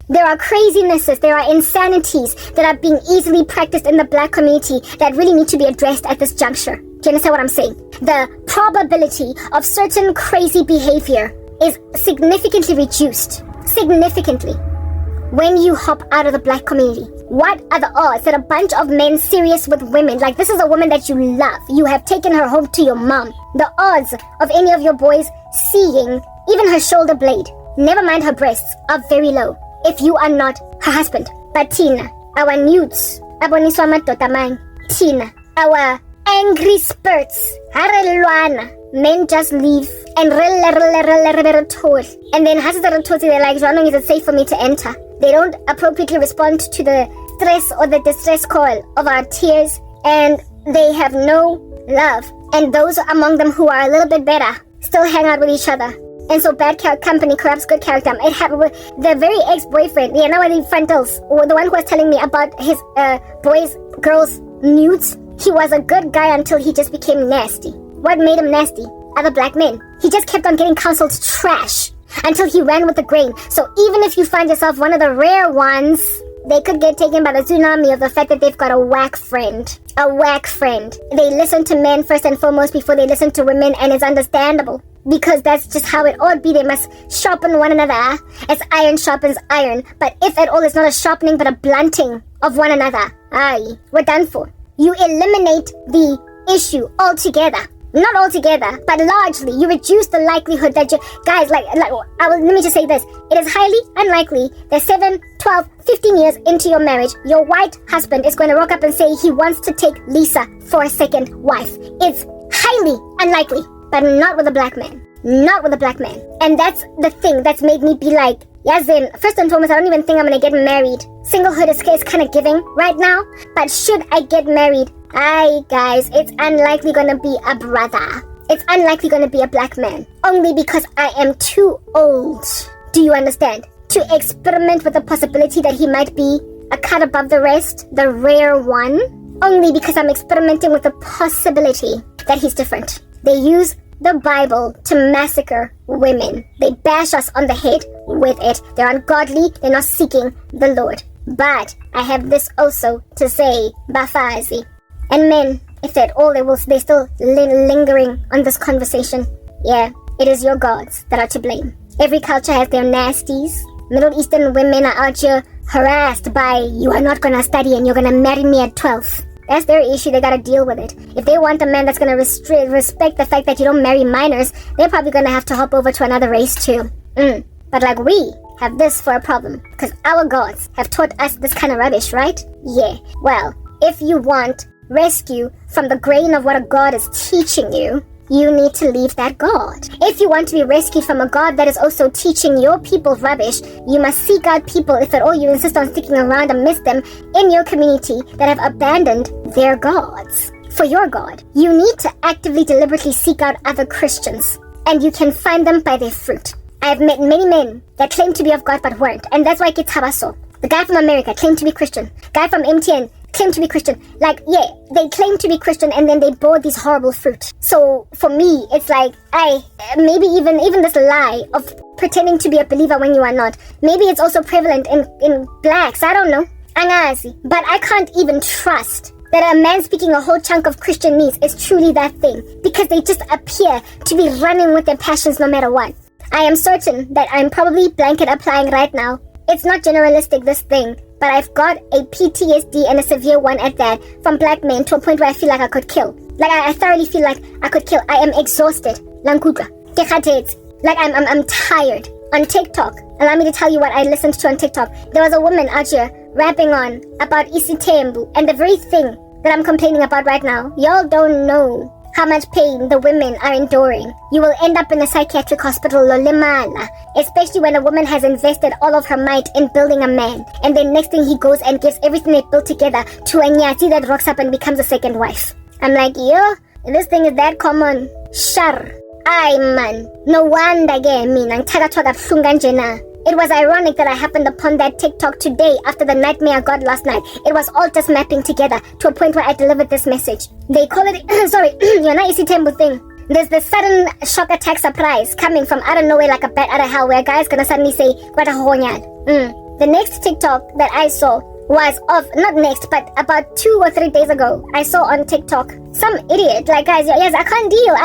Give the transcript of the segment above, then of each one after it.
There are crazinesses, there are insanities that are being easily practiced in the black community that really need to be addressed at this juncture. Do you understand what I'm saying? The probability of certain crazy behavior is significantly reduced. Significantly. When you hop out of the black community. What are the odds that a bunch of men serious with women, like this is a woman that you love, you have taken her home to your mom, the odds of any of your boys seeing even her shoulder blade, never mind her breasts, are very low if you are not her husband. But Tina, our nudes, aboniswa madoda man, Tina, our angry spurts, harelwana, men just leave and and then they're like, how long is it safe for me to enter? They don't appropriately respond to the stress or the distress call of our tears, and they have no love. And those among them who are a little bit better still hang out with each other. And so bad company corrupts good character. It happened with the very ex-boyfriend, the frontals, or the one who was telling me about his girls' nudes. He was a good guy until he just became nasty. What made him nasty? Other black men. He just kept on getting counseled trash until he ran with the grain. So even if you find yourself one of the rare ones, they could get taken by the tsunami of the fact that they've got a whack friend. A whack friend. They listen to men first and foremost before they listen to women, and it's understandable. Because that's just how it ought be. They must sharpen one another as iron sharpens iron. But if at all, it's not a sharpening but a blunting of one another. Aye, we're done for. You eliminate the issue altogether. Not altogether, but largely. You reduce the likelihood that you... Guys, let me just say this. It is highly unlikely that 7, 12, 15 years into your marriage, your white husband is going to rock up and say he wants to take Lisa for a second wife. It's highly unlikely. But not with a black man. Not with a black man. And that's the thing that's made me be like, Yazin, first and foremost, I don't even think I'm going to get married. Singlehood is kind of giving right now. But should I get married? Aye, guys, it's unlikely going to be a brother. It's unlikely going to be a black man. Only because I am too old. Do you understand? To experiment with the possibility that he might be a cut above the rest, the rare one. Only because I'm experimenting with the possibility that he's different. They use the Bible to massacre women. They bash us on the head with it. They're ungodly. They're not seeking the Lord. But I have this also to say, Bafazi. And men, if they're at all, they're still lingering on this conversation. Yeah, it is your gods that are to blame. Every culture has their nasties. Middle Eastern women are out here harassed by, you are not going to study and you're going to marry me at 12. That's their issue. They gotta deal with it. If they want a man that's gonna respect the fact that you don't marry minors, they're probably gonna have to hop over to another race too. But we have this for a problem, because our gods have taught us this kind of rubbish, right? Yeah. Well, if you want rescue from the grain of what a god is teaching you, you need to leave that God. If you want to be rescued from a God that is also teaching your people rubbish, you must seek out people, if at all you insist on sticking around amidst them in your community, that have abandoned their gods for your God. You need to actively, deliberately seek out other Christians, and you can find them by their fruit. I have met many men that claim to be of God but weren't, and that's why it's Habaso. The guy from America claimed to be Christian. Guy from MTN claimed to be Christian. They claim to be Christian and then they bore these horrible fruit. So for me, it's like, maybe even this lie of pretending to be a believer when you are not. Maybe it's also prevalent in blacks. I don't know. Angazi. But I can't even trust that a man speaking a whole chunk of Christianese is truly that thing, because they just appear to be running with their passions no matter what. I am certain that I'm probably blanket applying right now. It's not generalistic, this thing, but I've got a PTSD, and a severe one at that, from black men to a point where I feel like I could kill. Like, I thoroughly feel like I could kill. I am exhausted. Lankudra. Like, I'm tired. On TikTok, allow me to tell you what I listened to on TikTok. There was a woman out here rapping on about Isitembu, and the very thing that I'm complaining about right now. Y'all don't know how much pain the women are enduring. You will end up in a psychiatric hospital, lolimala, especially when a woman has invested all of her might in building a man, and then next thing he goes and gives everything they built together to a nyati that rocks up and becomes a second wife. I'm like, yo, this thing is that common. Shar. Ay man, no wonder again me nang tagatwaga flunganjena. It was ironic that I happened upon that TikTok today after the nightmare I got last night. It was all just mapping together to a point where I delivered this message. They call it, you're not easy tempo thing. There's this sudden shock attack surprise coming from out of nowhere like a bat out of hell, where a guy's gonna suddenly say, "What a honyal." The next TikTok that I saw was not next, but about 2 or 3 days ago, I saw on TikTok some idiot, like, guys, yes, I can't deal.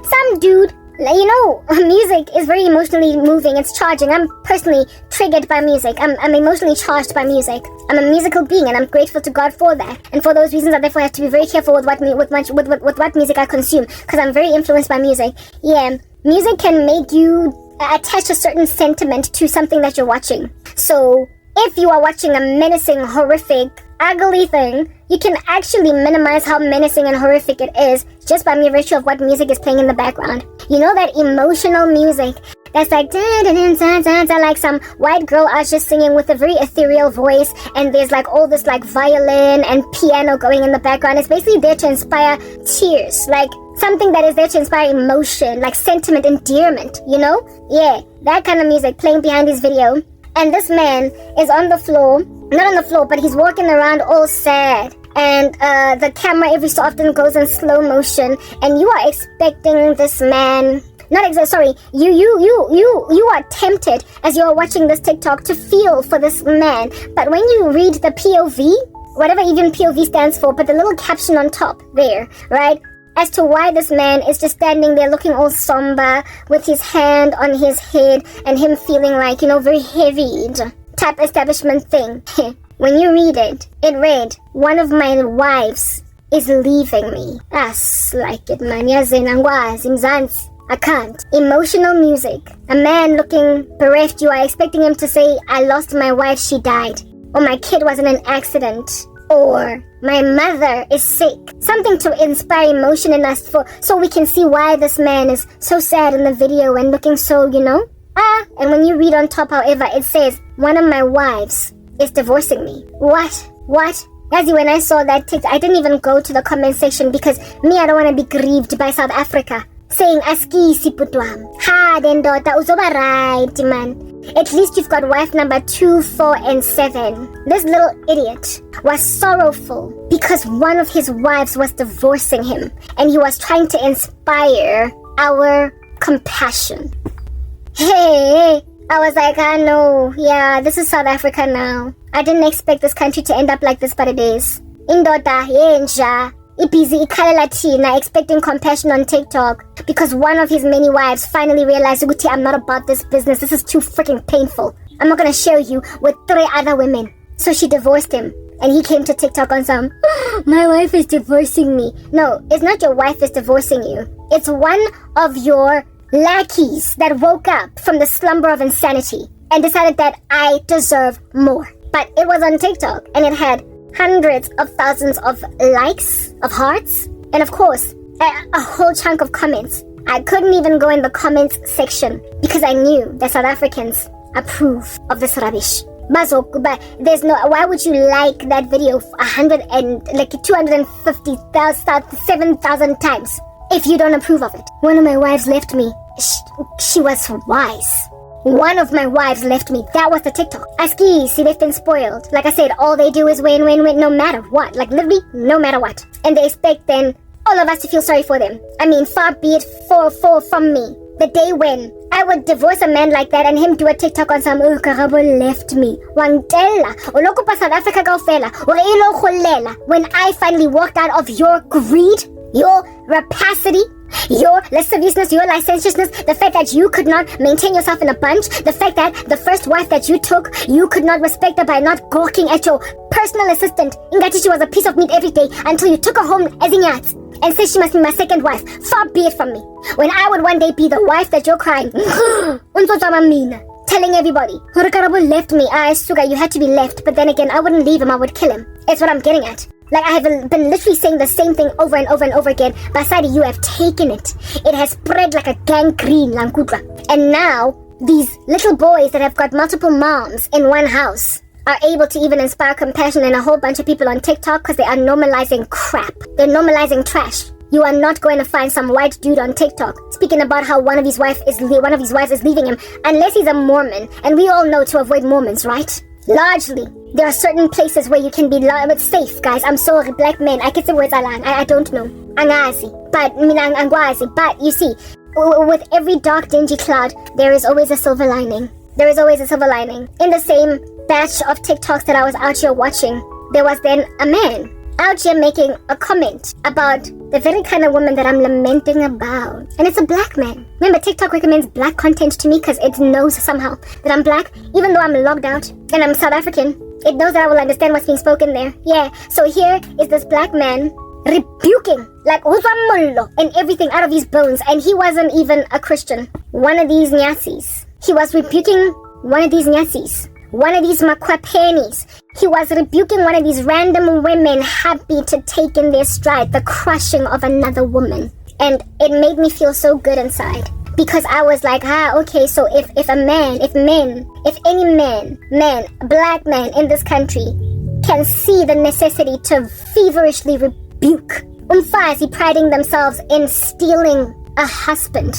Some dude, music is very emotionally moving. It's charging. I'm personally triggered by music. I'm emotionally charged by music. I'm a musical being, and I'm grateful to God for that. And for those reasons, I therefore have to be very careful with what music I consume, because I'm very influenced by music. Yeah, music can make you attach a certain sentiment to something that you're watching. So if you are watching a menacing, horrific, ugly thing, you can actually minimize how menacing and horrific it is just by mere virtue of what music is playing in the background. You know, that emotional music that's like da, da, da, da, da, da, like some white girl is just singing with a very ethereal voice, and there's like all this like violin and piano going in the background. It's basically there to inspire tears, like something that is there to inspire emotion, like sentiment, endearment, you know? Yeah, that kind of music playing behind his video. And this man is on the floor, not on the floor, but he's walking around all sad. And the camera every so often goes in slow motion, and you are expecting this man, you are tempted as you are watching this TikTok to feel for this man. But when you read the POV, whatever even POV stands for, but the little caption on top there, right? As to why this man is just standing there looking all somber with his hand on his head and him feeling like, very heavy type establishment thing. When you read it, it read, "One of my wives is leaving me." Like it, man. I can't. Emotional music. A man looking bereft, you are expecting him to say, "I lost my wife, she died." Or "My kid was in an accident." Or "My mother is sick." Something to inspire emotion in us so we can see why this man is so sad in the video and looking so, And when you read on top, however, it says, "One of my wives is divorcing me." What? As when I saw that TikTok, I didn't even go to the comment section because I don't want to be grieved by South Africa saying "Aski siputwam." Ha, then daughter, uzoba right, man. At least you've got wife number 2, 4, and 7. This little idiot was sorrowful because one of his wives was divorcing him, and he was trying to inspire our compassion. Hey, I was like, I know, yeah, this is South Africa now. I didn't expect this country to end up like this, but it is. Indoda, yenja. Busy expecting compassion on TikTok because one of his many wives finally realized, Uguti, I'm not about this business. This is too freaking painful. I'm not gonna share you with 3 other women. So she divorced him, and he came to TikTok on some, "My wife is divorcing me." No, it's not your wife is divorcing you. It's one of your lackeys that woke up from the slumber of insanity and decided that I deserve more. But it was on TikTok, and it had hundreds of thousands of likes, of hearts, and of course, a whole chunk of comments. I couldn't even go in the comments section because I knew that South Africans approve of this rubbish. But there's no, why would you like that video 250,000 times if you don't approve of it? One of my wives left me. She was wise. One of my wives left me. That was the TikTok. Aski, see, they've been spoiled. Like I said, all they do is win, no matter what. Like literally, no matter what. And they expect then all of us to feel sorry for them. I mean, far be it from me. The day when I would divorce a man like that and him do a TikTok on some, Karabo left me. Wangtela. Oloko pa South Africa go fela. When I finally walked out of your greed, your rapacity, your lasciviousness, your licentiousness, the fact that you could not maintain yourself in a bunch, the fact that the first wife that you took, you could not respect her by not gawking at your personal assistant. Ingati, she was a piece of meat every day until you took her home as inyats and said she must be my second wife. Far be it from me. When I would one day be the wife that you're crying, telling everybody, Hurukarabo left me. Suga, you had to be left. But then again, I wouldn't leave him, I would kill him. It's what I'm getting at. Like, I have been literally saying the same thing over and over and over again. Basadi, you have taken it. It has spread like a gangrene, Lankudra. And now, these little boys that have got multiple moms in one house are able to even inspire compassion in a whole bunch of people on TikTok because they are normalizing crap. They're normalizing trash. You are not going to find some white dude on TikTok speaking about how one of his wives is leaving him unless he's a Mormon. And we all know to avoid Mormons, right? Largely, there are certain places where you can be safe, guys. I'm sorry, black men. I can say words alang. I don't know. Angazi. But, angwazi. But, you see, with every dark, dingy cloud, there is always a silver lining. there is always a silver lining. In the same batch of TikToks that I was out here watching, there was then a man out here making a comment about the very kind of woman that I'm lamenting about. And it's a black man. Remember, TikTok recommends black content to me because it knows somehow that I'm black, even though I'm logged out and I'm South African. It knows that I will understand what's being spoken there. Yeah, so here is this black man rebuking, like, and everything out of his bones. And he wasn't even a Christian. One of these Nyasis. He was rebuking one of these Nyasis. One of these makwapenis. He was rebuking one of these random women happy to take in their stride the crushing of another woman. And it made me feel so good inside. Because I was like, okay, so if any man, black man in this country can see the necessity to feverishly rebuke umfazi priding themselves in stealing a husband,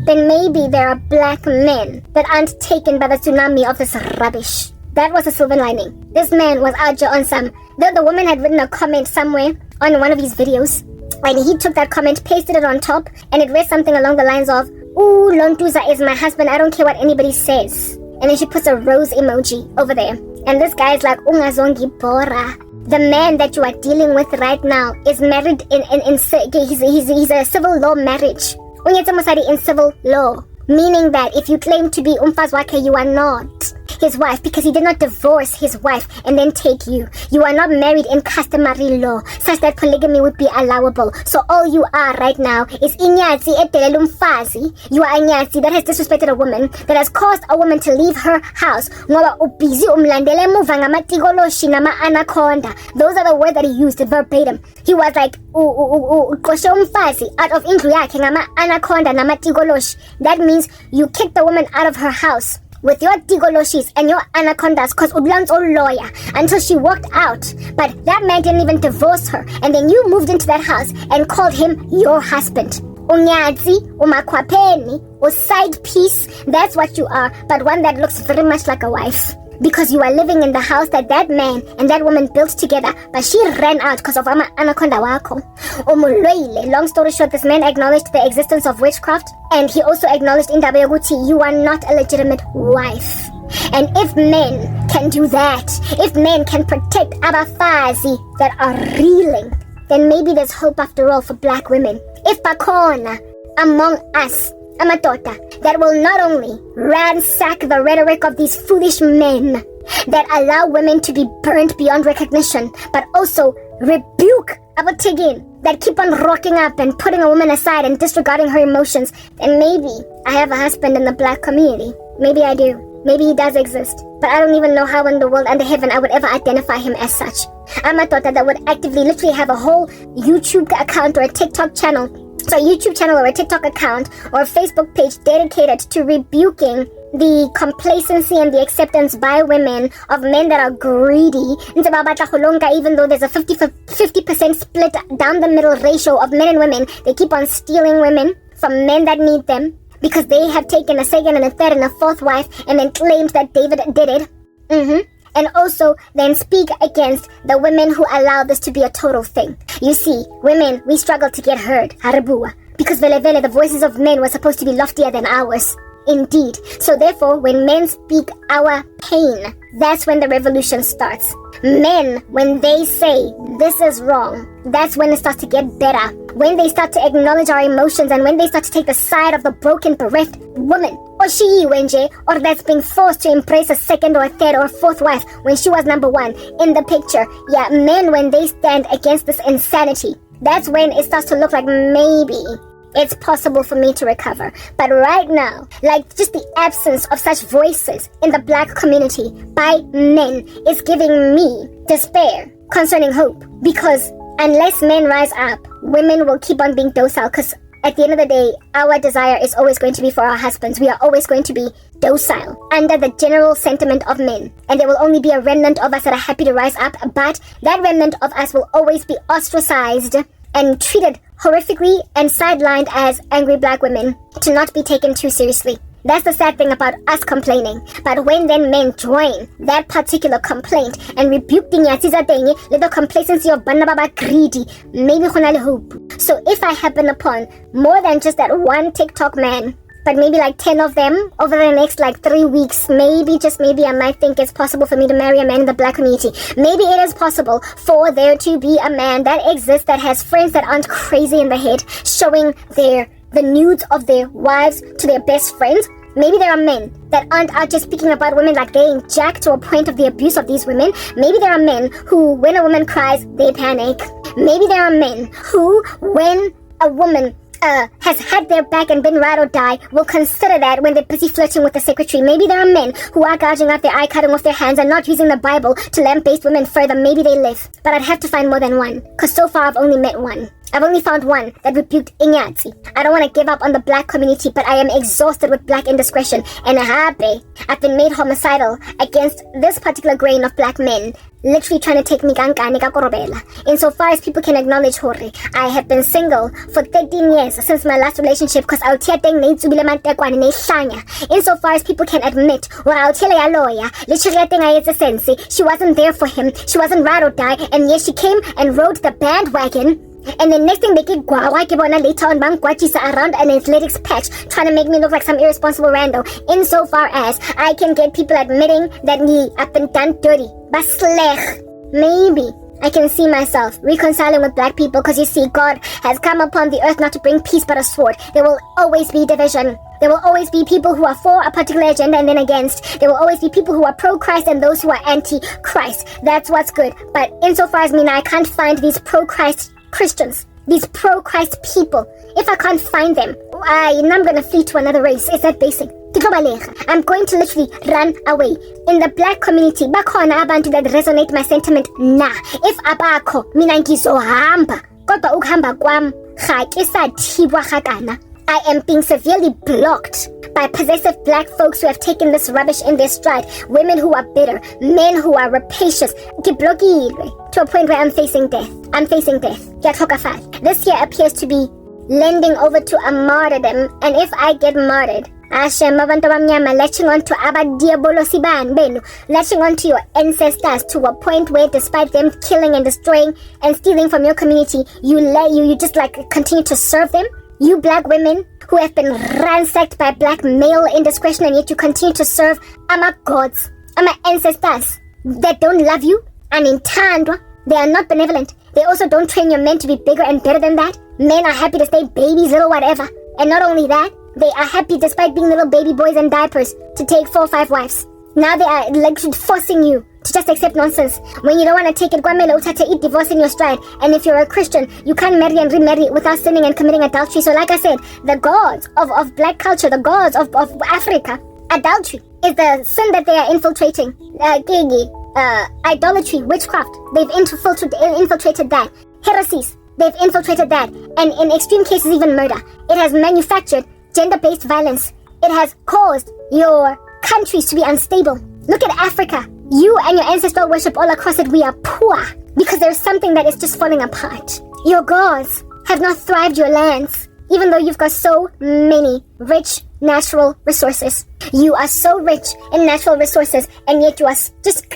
then maybe there are black men that aren't taken by the tsunami of this rubbish. That was a silver lining. This man was out here on some... The woman had written a comment somewhere on one of his videos, and he took that comment, pasted it on top, and it read something along the lines of, "Ooh, Lontuza is my husband, I don't care what anybody says." And then she puts a rose emoji over there. And this guy is like, "Ungazongi bora." The man that you are dealing with right now is married he's a civil law marriage. In civil law, meaning that if you claim to be umfazwake, you are not his wife, because he did not divorce his wife and then take you. You are not married in customary law, such that polygamy would be allowable. So all you are right now is inyatsi etelele umfazi. You are a nyatsi that has disrespected a woman, that has caused a woman to leave her house. Ngoba ubhizi umlandele emuva ngamatigoloshi nama-anaconda. Those are the words that he used verbatim. He was like, uqoshe umfazi out of indlu yakhe ngama-anaconda namatigoloshi. That means you kicked the woman out of her house with your tigoloshis and your anacondas because Udlan's old lawyer until she walked out. But that man didn't even divorce her. And then you moved into that house and called him your husband. Unyadzi, umakwapeni, or side piece, that's what you are, but one that looks very much like a wife. Because you are living in the house that that man and that woman built together, but she ran out because of anaconda wako. Long story short, this man acknowledged the existence of witchcraft, and he also acknowledged in Dabayaguti, you are not a legitimate wife. And if men can do that, if men can protect abafazi that are reeling, then maybe there's hope after all for black women. If bakona among us, amatota, that will not only ransack the rhetoric of these foolish men that allow women to be burnt beyond recognition, but also rebuke abatigin that keep on rocking up and putting a woman aside and disregarding her emotions, then maybe I have a husband in the black community. Maybe I do. Maybe he does exist. But I don't even know how in the world under heaven I would ever identify him as such. I'm a daughter that would actively literally have a whole YouTube account or a TikTok channel. So a YouTube channel or a TikTok account or a Facebook page dedicated to rebuking the complacency and the acceptance by women of men that are greedy. Even though there's a 50% split down the middle ratio of men and women, they keep on stealing women from men that need them because they have taken a second and a third and a fourth wife and then claimed that David did it. And also then speak against the women who allow this to be a total thing. You see, women, we struggle to get heard, haribua, because vele the voices of men were supposed to be loftier than ours. Indeed. So therefore, when men speak our pain, that's when the revolution starts. Men, when they say this is wrong, that's when it starts to get better. When they start to acknowledge our emotions and when they start to take the side of the broken, bereft woman, or she wenje, or that's being forced to embrace a second or a third or a fourth wife when she was number one in the picture. Yeah, men, when they stand against this insanity, that's when it starts to look like maybe it's possible for me to recover. But right now, like just the absence of such voices in the black community by men is giving me despair concerning hope. Because unless men rise up, women will keep on being docile. Because at the end of the day, our desire is always going to be for our husbands. We are always going to be docile under the general sentiment of men. And there will only be a remnant of us that are happy to rise up. But that remnant of us will always be ostracized and treated horrifically and sidelined as angry black women to not be taken too seriously. That's the sad thing about us complaining. But when then men join that particular complaint and rebuke the nyatsiza dengi, little complacency of banababa greedy, maybe khonale hope. So if I happen upon more than just that one TikTok man but maybe like 10 of them over the next like 3 weeks, maybe, just maybe, I might think it's possible for me to marry a man in the black community. Maybe it is possible for there to be a man that exists that has friends that aren't crazy in the head, showing the nudes of their wives to their best friends. Maybe there are men that aren't out just speaking about women like they ain't jack to a point of the abuse of these women. Maybe there are men who, when a woman cries, they panic. Maybe there are men who, when a woman has had their back and been ride or die, will consider that when they're busy flirting with the secretary. Maybe there are men who are gouging out their eye, cutting off their hands, and not using the Bible to lambaste women further. Maybe they live. But I'd have to find more than one, because so far I've only met one. I've only found one that rebuked Inyatsi. I don't want to give up on the black community, but I am exhausted with black indiscretion and happy. I've been made homicidal against this particular grain of black men, literally trying to take me kankani ka korobela. Insofar as people can acknowledge hore, I have been single for 13 years since my last relationship, because insofar as people can admit, she wasn't there for him, she wasn't ride or die, and yes, she came and rode the bandwagon. And the next thing they get later on around an athletics patch, trying to make me look like some irresponsible rando. Insofar as I can get people admitting that me I've been done dirty, but maybe I can see myself reconciling with black people, because you see, God has come upon the earth not to bring peace but a sword. There will always be division. There will always be people who are for a particular agenda and then against. There will always be people who are pro-Christ and those who are anti-Christ. That's what's good. But insofar as I can't find these pro-Christ Christians, these pro-Christ people, if I can't find them, I'm going to flee to another race. Is that basic? I'm going to literally run away. In the black community, bakhona abantu that resonate my sentiment. Nah, if abakho, mina ngizohamba. Kodwa ukuhamba kwami, ga ke sa thibwa gakana. I am being severely blocked by possessive black folks who have taken this rubbish in their stride. Women who are bitter, men who are rapacious. To a point where I'm facing death. This year appears to be lending over to a martyrdom, and if I get martyred, latching onto your ancestors to a point where, despite them killing and destroying and stealing from your community, you just like continue to serve them. You black women who have been ransacked by black male indiscretion, and yet you continue to serve ama gods, ama ancestors that don't love you, and in Tandwa, they are not benevolent. They also don't train your men to be bigger and better than that. Men are happy to stay babies, little whatever. And not only that, they are happy, despite being little baby boys in diapers, to take 4 or 5 wives. Now they are like forcing you to just accept nonsense. When you don't want to take it, to eat divorce in your stride. And if you're a Christian, you can't marry and remarry without sinning and committing adultery. So like I said, the gods of black culture, the gods of Africa, adultery is the sin that they are infiltrating. Idolatry, witchcraft, they've infiltrated that. Heresies, they've infiltrated that. And in extreme cases, even murder. It has manufactured gender-based violence. It has caused your countries to be unstable. Look at Africa. You and your ancestral worship all across it, we are poor because there's something that is just falling apart. Your gods have not thrived your lands, even though you've got so many rich natural resources. You are so rich in natural resources, and yet you are just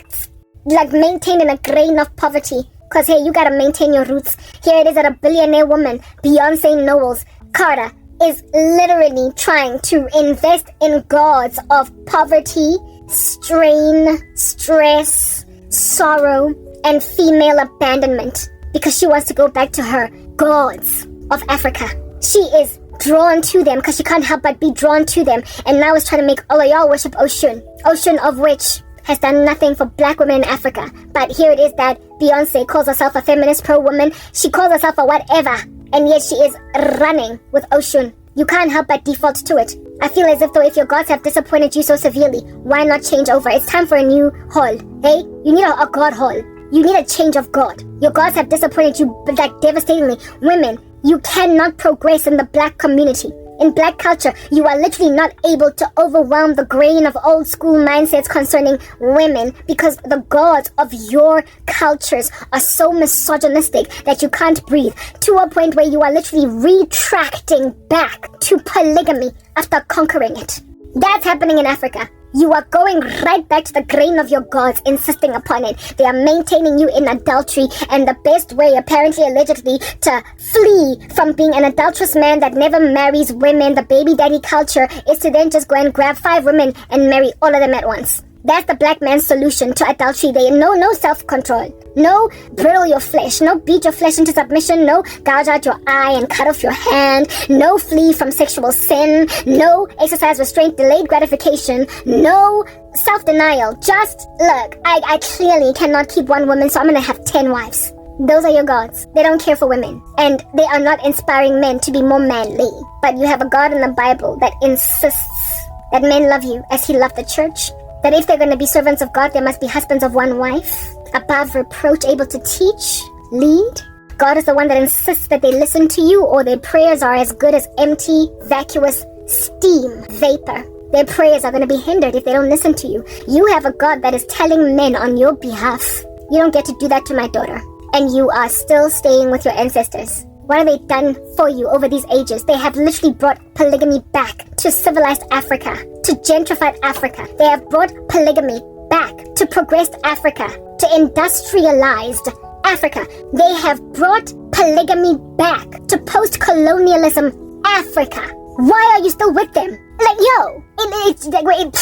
like maintained in a grain of poverty. Because hey, you gotta maintain your roots. Here it is that a billionaire woman, Beyonce Knowles Carter, is literally trying to invest in gods of poverty, strain, stress, sorrow, and female abandonment, because she wants to go back to her gods of Africa. She is drawn to them because she can't help but be drawn to them, and now is trying to make all of y'all worship Oshun. Oshun, of which has done nothing for black women in Africa. But here it is that Beyonce calls herself a feminist pro-woman. She calls herself a whatever, and yet she is running with Oshun. You can't help but default to it. I feel as if though if your gods have disappointed you so severely, why not change over? It's time for a new haul. Hey, you need a god haul. You need a change of God. Your gods have disappointed you like devastatingly. Women, you cannot progress in the black community. In black culture, you are literally not able to overwhelm the grain of old school mindsets concerning women, because the gods of your cultures are so misogynistic that you can't breathe, to a point where you are literally retracting back to polygamy after conquering it. That's happening in Africa. you are going right back to the grain of your gods, insisting upon it. They are maintaining you in adultery, and the best way, apparently, allegedly, to flee from being an adulterous man that never marries women, the baby daddy culture, is to then just go and grab 5 women and marry all of them at once. That's the black man's solution to adultery. No self-control. No brittle your flesh. No beat your flesh into submission. No gouge out your eye and cut off your hand. No flee from sexual sin. No exercise restraint, delayed gratification. No self-denial. Just, look, I clearly cannot keep one woman, so I'm going to have 10 wives. Those are your gods. They don't care for women. And they are not inspiring men to be more manly. But you have a God in the Bible that insists that men love you as he loved the church. That if they're going to be servants of God, they must be husbands of one wife, above reproach, able to teach, lead. God is the one that insists that they listen to you, or their prayers are as good as empty, vacuous steam, vapor. Their prayers are going to be hindered if they don't listen to you. You have a God that is telling men on your behalf, you don't get to do that to my daughter. And you are still staying with your ancestors. What have they done for you over these ages? They have literally brought polygamy back to civilized Africa, to gentrified Africa. They have brought polygamy back to progressed Africa, to industrialized Africa. They have brought polygamy back to post-colonialism Africa. Why are you still with them? Like, yo, it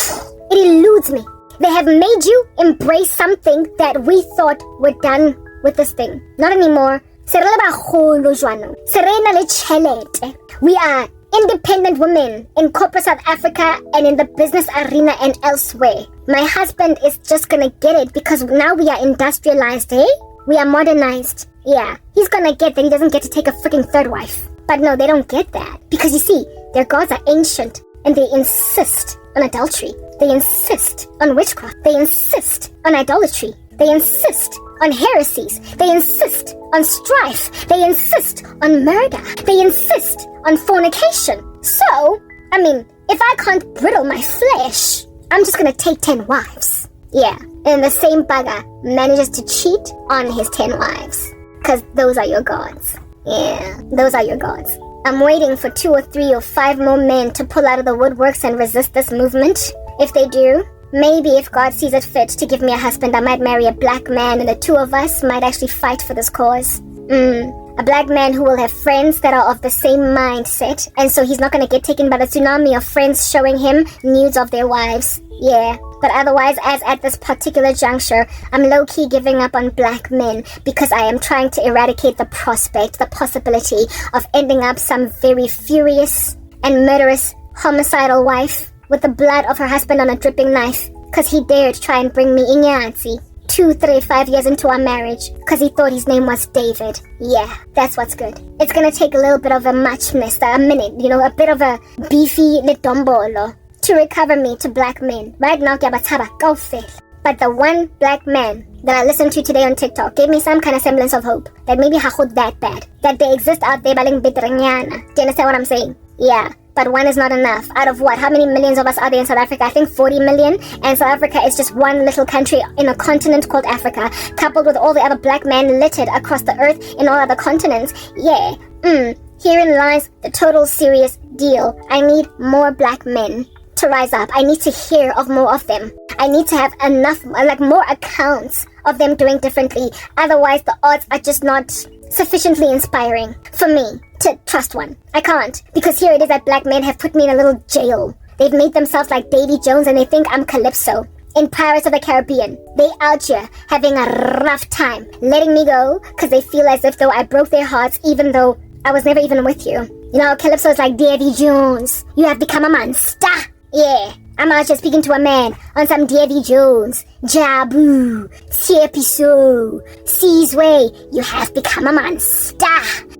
eludes me. They have made you embrace something that we thought were done with this thing. Not anymore. We are independent women in corporate South Africa and in the business arena and elsewhere. My husband is just gonna get it because now we are industrialized, eh? We are modernized. Yeah, he's gonna get that he doesn't get to take a freaking 3rd wife. But no, they don't get that. Because you see, their gods are ancient and they insist on adultery. They insist on witchcraft. They insist on idolatry. They insist on heresies. They insist on strife. They insist on murder. They insist on fornication. So, I mean, if I can't brittle my flesh, I'm just gonna take 10 wives. Yeah, and the same bugger manages to cheat on his 10 wives. Because those are your gods. Yeah, those are your gods. I'm waiting for 2 or 3 or 5 more men to pull out of the woodworks and resist this movement. If they do, maybe if God sees it fit to give me a husband, I might marry a black man and the 2 of us might actually fight for this cause. A black man who will have friends that are of the same mindset, and so he's not going to get taken by the tsunami of friends showing him nudes of their wives. Yeah, but otherwise, as at this particular juncture, I'm low-key giving up on black men because I am trying to eradicate the prospect, the possibility of ending up some very furious and murderous homicidal wife with the blood of her husband on a dripping knife, because he dared try and bring me Inyatsi 2, 3, 5 years into our marriage, because he thought his name was David. Yeah, that's what's good. It's gonna take a little bit of a muchness, a minute, a bit of a beefy litombolo to recover me to black men. Right now, go fail. But the one black man that I listened to today on TikTok gave me some kind of semblance of hope that maybe hachod that bad, that they exist out there baling bitranyana. Do you understand what I'm saying? Yeah. But one is not enough. Out of what? How many millions of us are there in South Africa? I think 40 million. And South Africa is just one little country in a continent called Africa, coupled with all the other black men littered across the earth in all other continents. Yeah. Herein lies the total serious deal. I need more black men to rise up. I need to hear of more of them. I need to have enough, more accounts of them doing differently. Otherwise, the odds are just not sufficiently inspiring for me to trust one. I can't, because here it is that black men have put me in a little jail. They've made themselves like Davy Jones and they think I'm Calypso in Pirates of the Caribbean. They out here having a rough time letting me go because they feel as if though I broke their hearts even though I was never even with you. Calypso is like Davy Jones. You have become a monster. Yeah, I'm out here speaking to a man on some Davy Jones. Jabu, Tiepiso, Sea's way. You have become a monster.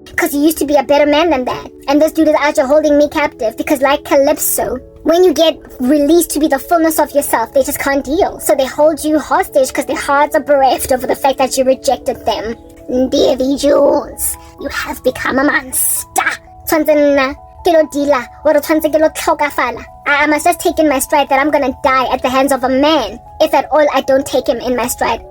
Because you used to be a better man than that. And this dude is out here holding me captive because like Calypso, when you get released to be the fullness of yourself, they just can't deal. So they hold you hostage because their hearts are bereft over the fact that you rejected them. Davy Jones, you have become a monster. I must just take in my stride that I'm gonna die at the hands of a man. If at all I don't take him in my stride.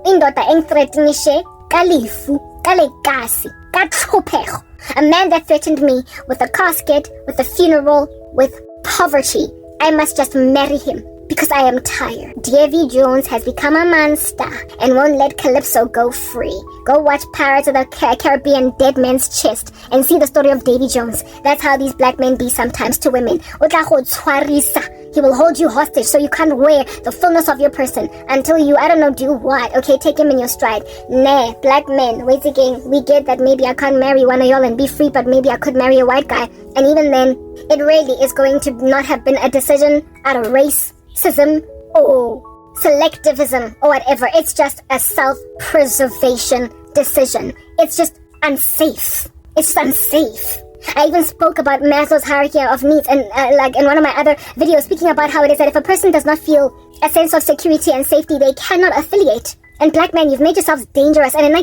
A man that threatened me with a casket, with a funeral, with poverty. I must just marry him. because I am tired. Davy Jones has become a monster and won't let Calypso go free. Go watch Pirates of the Caribbean Dead Man's Chest and see the story of Davy Jones. That's how these black men be sometimes to women. He will hold you hostage so you can't wear the fullness of your person until you, I don't know, do what? Okay, take him in your stride. Nah, black men, wait again. We get that maybe I can't marry one of y'all and be free, but maybe I could marry a white guy. And even then, it really is going to not have been a decision out of racism or selectivism or whatever. It's just a self-preservation decision. It's just unsafe. It's unsafe. I even spoke about Maslow's hierarchy of needs and like in one of my other videos, speaking about how it is that if a person does not feel a sense of security and safety, they cannot affiliate. And black men, you've made yourselves dangerous. And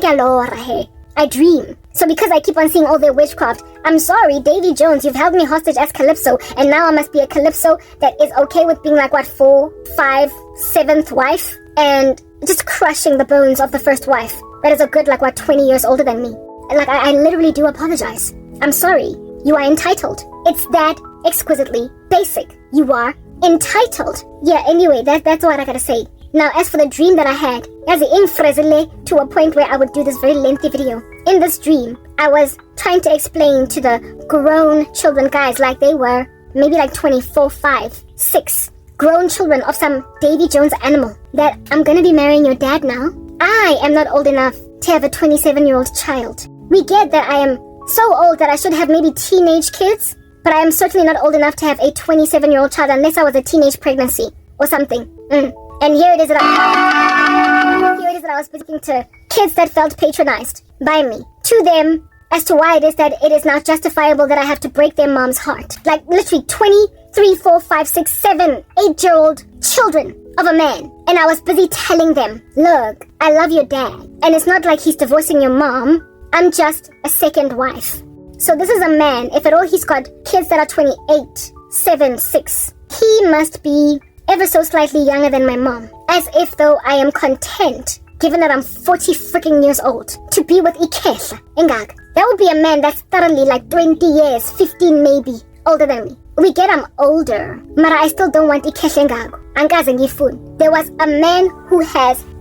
I dream. So because I keep on seeing all their witchcraft, I'm sorry, Davy Jones, you've held me hostage as Calypso, and now I must be a Calypso that is okay with being like, what, 4th, 5th, 7th wife? And just crushing the bones of the first wife. That is a good, like, what, 20 years older than me. Like, I literally do apologize. I'm sorry. You are entitled. It's that exquisitely basic. You are entitled. Yeah, anyway, that's what I gotta say. Now, as for the dream that I had, as to a point where I would do this very lengthy video. In this dream, I was trying to explain to the grown children, guys, like they were maybe like 24, 5, 6, grown children of some Davy Jones animal, that I'm gonna be marrying your dad now. I am not old enough to have a 27-year-old child. We get that I am so old that I should have maybe teenage kids, but I am certainly not old enough to have a 27-year-old child unless I was a teenage pregnancy or something. And here it is that I was speaking to kids that felt patronized by me, to them, as to why it is that it is not justifiable that I have to break their mom's heart. Like literally 23, 4, 5, 6, 7, 8-year-old children of a man. And I was busy telling them, look, I love your dad. And it's not like he's divorcing your mom. I'm just a second wife. So this is a man, if at all he's got kids that are 28, 7, 6. He must be ever so slightly younger than my mom. As if though I am content, given that I'm 40 freaking years old, to be with Ikehla. Engag. That would be a man that's thoroughly like 20 years, 15 maybe, older than me. We get I'm older, but I still don't want Ikehla Engag. Angazengifun. There was a man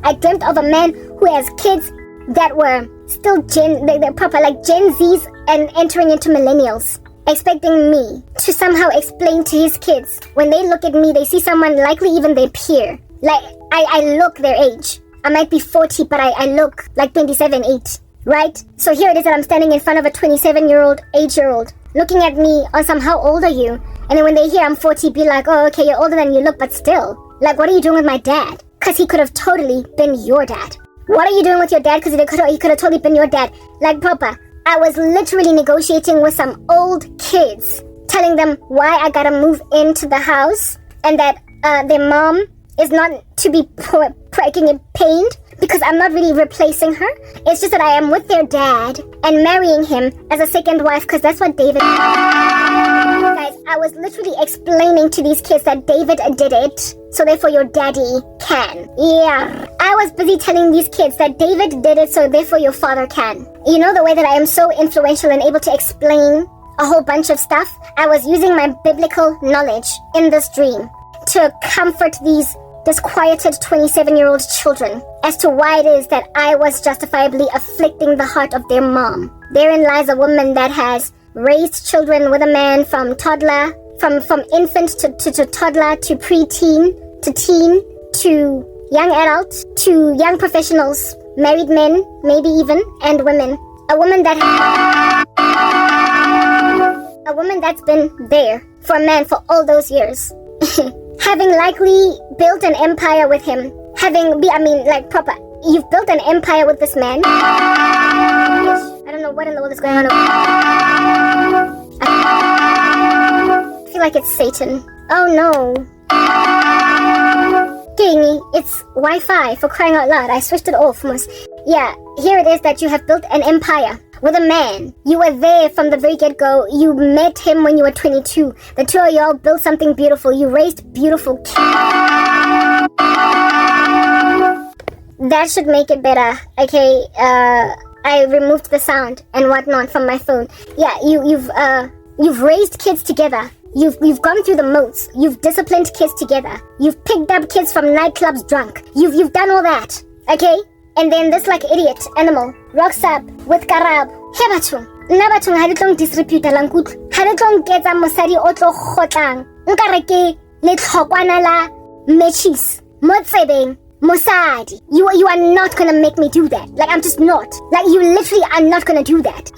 I dreamt of a man who has kids that were still they're proper like Gen Zs and entering into millennials, expecting me to somehow explain to his kids. When they look at me, they see someone likely even their peer. Like, I look their age. I might be 40, but I look like 27, 8, right? So here it is that I'm standing in front of a 27-year-old, 8-year-old, looking at me on some, how old are you? And then when they hear I'm 40, be like, oh, okay, you're older than you look, but still. Like, what are you doing with my dad? Because he could have totally been your dad. What are you doing with your dad? Because he could have totally been your dad. Like, Papa, I was literally negotiating with some old kids, telling them why I gotta move into the house and that their mom is not to be pained because I'm not really replacing her. It's just that I am with their dad and marrying him as a second wife because that's what David... Guys, I was literally explaining to these kids that David did it, so therefore your daddy can. Yeah. I was busy telling these kids that David did it, so therefore your father can. You know the way that I am so influential and able to explain a whole bunch of stuff? I was using my biblical knowledge in this dream to comfort these disquieted 27-year-old children as to why it is that I was justifiably afflicting the heart of their mom. Therein lies a woman that has raised children with a man from toddler, from infant to toddler, to preteen, to teen, to young adult, to young professionals, married men, maybe even, and women. A woman that's been there for a man for all those years. Having likely built an empire with him. You've built an empire with this man. I don't know what in the world is going on. I feel like it's Satan. Oh no. Dang, it's Wi-Fi, for crying out loud. I switched it off. Yeah, here it is that you have built an empire with a man. You were there from the very get-go. You met him when you were 22. The two of y'all built something beautiful. You raised beautiful kids. That should make it better. Okay, I removed the sound and whatnot from my phone. Yeah, you've raised kids together. You've gone through the modes. You've disciplined kids together. You've picked up kids from nightclubs drunk. You've done all that. Okay? And then this like idiot animal rocks up with karab. He bathong. Nna bathong ha le tlong disrepute lang kutlo. Ha le tlong ketsa mosadi o tlo khotlang. Nkare ke le tlhokwana la mechis. Mo tsebeng. Mosadi, you are not gonna make me do that. Like, I'm just not. Like, you literally are not gonna do that.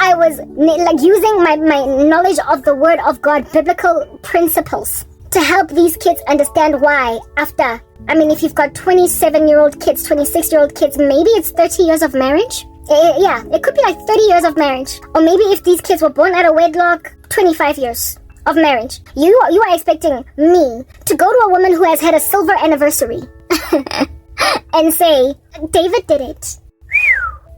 I was like using my knowledge of the word of God, biblical principles, to help these kids understand why after, if you've got 27-year-old kids, 26-year-old kids, maybe it's 30 years of marriage. Yeah, it could be like 30 years of marriage. Or maybe if these kids were born out of wedlock, 25 years of marriage. You are expecting me to go to a woman who has had a silver anniversary and say, David did it.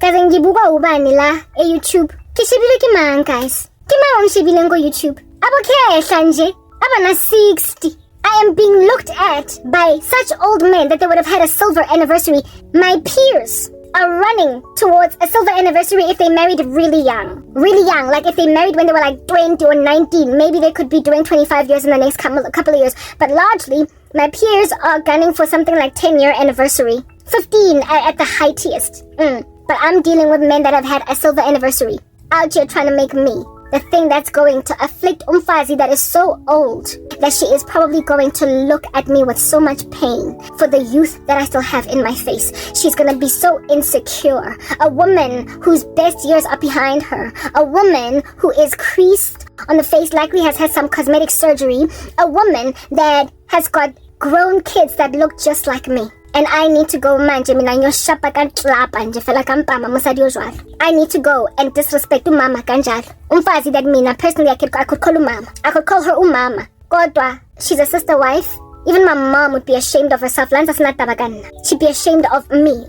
Kasi ngibuka ubani la YouTube. Kishibile ki man, guys. Ki man shibile go YouTube. Abo kehla nje. Aba na 60. I am being looked at by such old men that they would have had a silver anniversary. My peers are running towards a silver anniversary if they married really young. Really young. Like if they married when they were like 20 or 19. Maybe they could be doing 25 years in the next couple of years. But largely, my peers are gunning for something like 10-year anniversary. 15 at the highest. But I'm dealing with men that have had a silver anniversary. Out here trying to make me the thing that's going to afflict Umfazi that is so old that she is probably going to look at me with so much pain for the youth that I still have in my face. She's going to be so insecure. A woman whose best years are behind her. A woman who is creased on the face, likely has had some cosmetic surgery. A woman that has got grown kids that look just like me. And I need to go manje mina ngiyoshapa kanhlapa nje fela kampama musadi ojwala. I need to go and disrespect umama kanjalo. Umfazi that mina personally I could call umama. I could call her umama. Kodwa she's a sister wife. Even my mom would be ashamed of herself. Lanza sinatabagana. She'd be ashamed of me,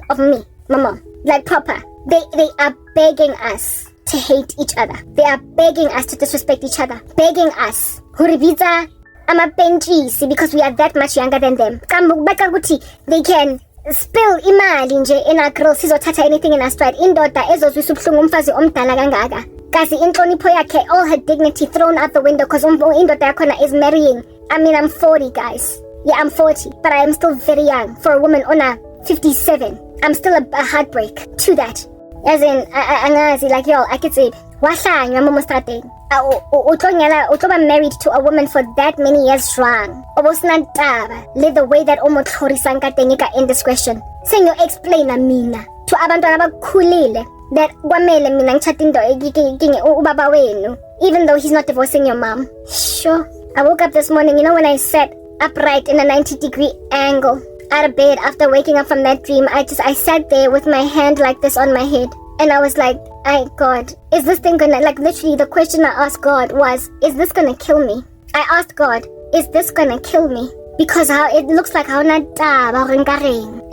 my mom. Like proper. They are begging us to hate each other. They are begging us to disrespect each other. Begging us. Huribiza amapentisi because we are that much younger than them. They can spill imali nje in our girls sizothatha anything in our stride. Indoda ezozwisa ubuhlungu umfazi omdala kangaka. Kasi inhlonipho yakhe, all her dignity thrown out the window because indoda yakhona is marrying. I'm 40, guys. Yeah, I'm 40, but I am still very young for a woman on a 57. I'm still a heartbreak to that. As in, angazi, like, yo, I could say, wahlanywa mo strateng. Utloba married to a woman for that many years strong. Obosnantaba, live the way that omotlhorisang ka teng ka indiscretion. Senyo explain na mina to abantwana abakhulile that kwamele mina ngichathindo ubaba wenu, even though he's not divorcing your mom. Sure. I woke up this morning, when I sat upright in a 90-degree angle out of bed after waking up from that dream, I sat there with my hand like this on my head. And I was like, God, is this thing gonna, like literally the question I asked God was, is this gonna kill me? I asked God, is this gonna kill me? Because how it looks like how it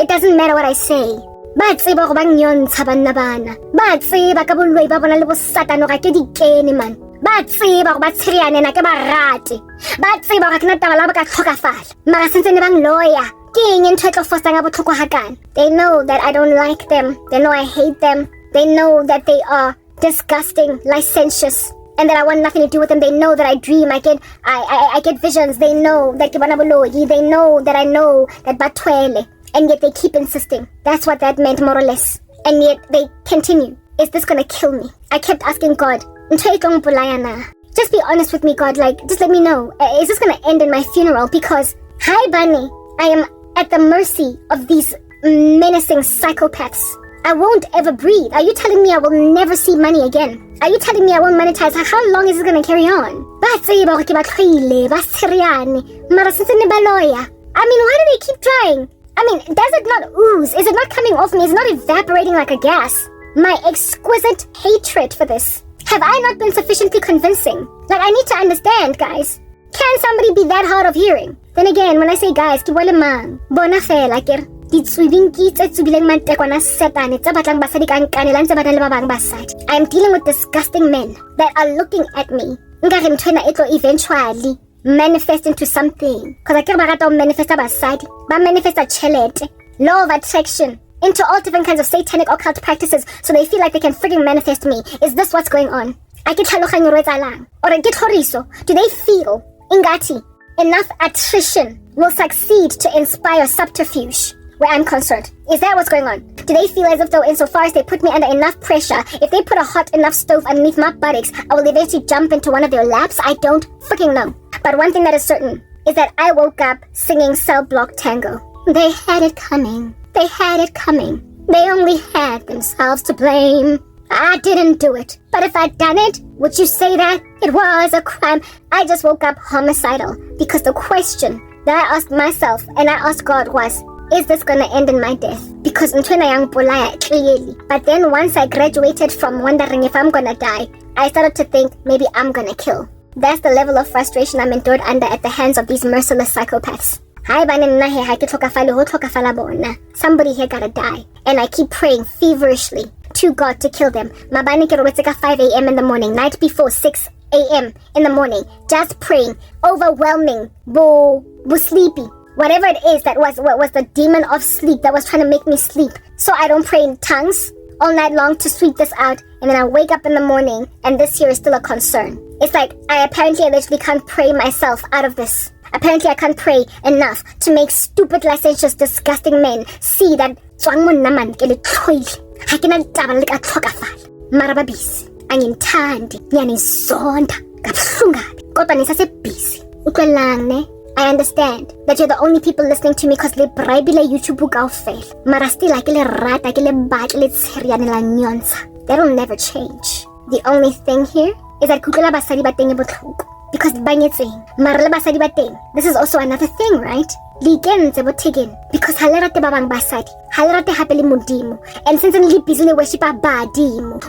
doesn't matter what I say. Batsiba go bang yon tshaban na bana. Batsiba ka boloi ba bona le bo satano ka ke dikene man. Batsiba go ba tshiriane na ke ba rate. Batsiba ga kana taba la ba ka tlhokafala. Mara sentse ne bang lawyer. They know that I don't like them. They know I hate them. They know that they are disgusting, licentious, and that I want nothing to do with them. They know that I dream. I get visions. They know that they know that I know that batwele, and yet they keep insisting. That's what that meant, more or less. And yet they continue. Is this gonna kill me? I kept asking God, just be honest with me, God. Like, just let me know. Is this gonna end in my funeral? Because, hi, Bunny, I am at the mercy of these menacing psychopaths. I won't ever breathe. Are you telling me I will never see money again? Are you telling me I won't monetize? How long is this going to carry on? Why do they keep trying? Does it not ooze? Is it not coming off me? Is it not evaporating like a gas? My exquisite hatred for this. Have I not been sufficiently convincing? Like, I need to understand, guys. Can somebody be that hard of hearing? Then again, when I say guys, ki wale mang, bona fela kere, ditswibing kitse tsubileng mantekwana setane, tsa batlang basadi ka nkanelang tsa batlang le ba bang basadi. I am dealing with disgusting men that are looking at me. Nkare ntwena etlo eventually manifest into something. Because I care ba rata o manifesta basadi, ba manifesta chelete, law of attraction, into all different kinds of satanic occult practices so they feel like they can frigging manifest me. Is this what's going on? a ke tlhaloganyo ro etsalang or ke tlhoriso? Do they feel ingati enough attrition will succeed to inspire subterfuge where I'm concerned? Is that what's going on? Do they feel as if though insofar as they put me under enough pressure, if they put a hot enough stove underneath my buttocks, I will eventually jump into one of their laps? I don't freaking know. But one thing that is certain is that I woke up singing Cell Block Tango. They had it coming. They had it coming. They only had themselves to blame. I didn't do it. But if I'd done it, would you say that it was a crime? I just woke up homicidal because the question that I asked myself and I asked God was, is this going to end in my death? Because clearly. But then once I graduated from wondering if I'm going to die, I started to think maybe I'm going to kill. That's the level of frustration I'm endured under at the hands of these merciless psychopaths. Somebody here gotta die. And I keep praying feverishly to God to kill them. 5 a.m. in the morning, night before 6 a.m. in the morning, just praying, overwhelming, sleepy. Whatever it is that was the demon of sleep that was trying to make me sleep. So I don't pray in tongues all night long to sweep this out, and then I wake up in the morning and this here is still a concern. It's like I literally can't pray myself out of this. Apparently I can't pray enough to make stupid, licentious, disgusting men see that I understand that you're the only people listening to me because they bribe YouTube fail. Mara still like that'll never change. The only thing here is that because this is also another thing, right? Because and since we busily worship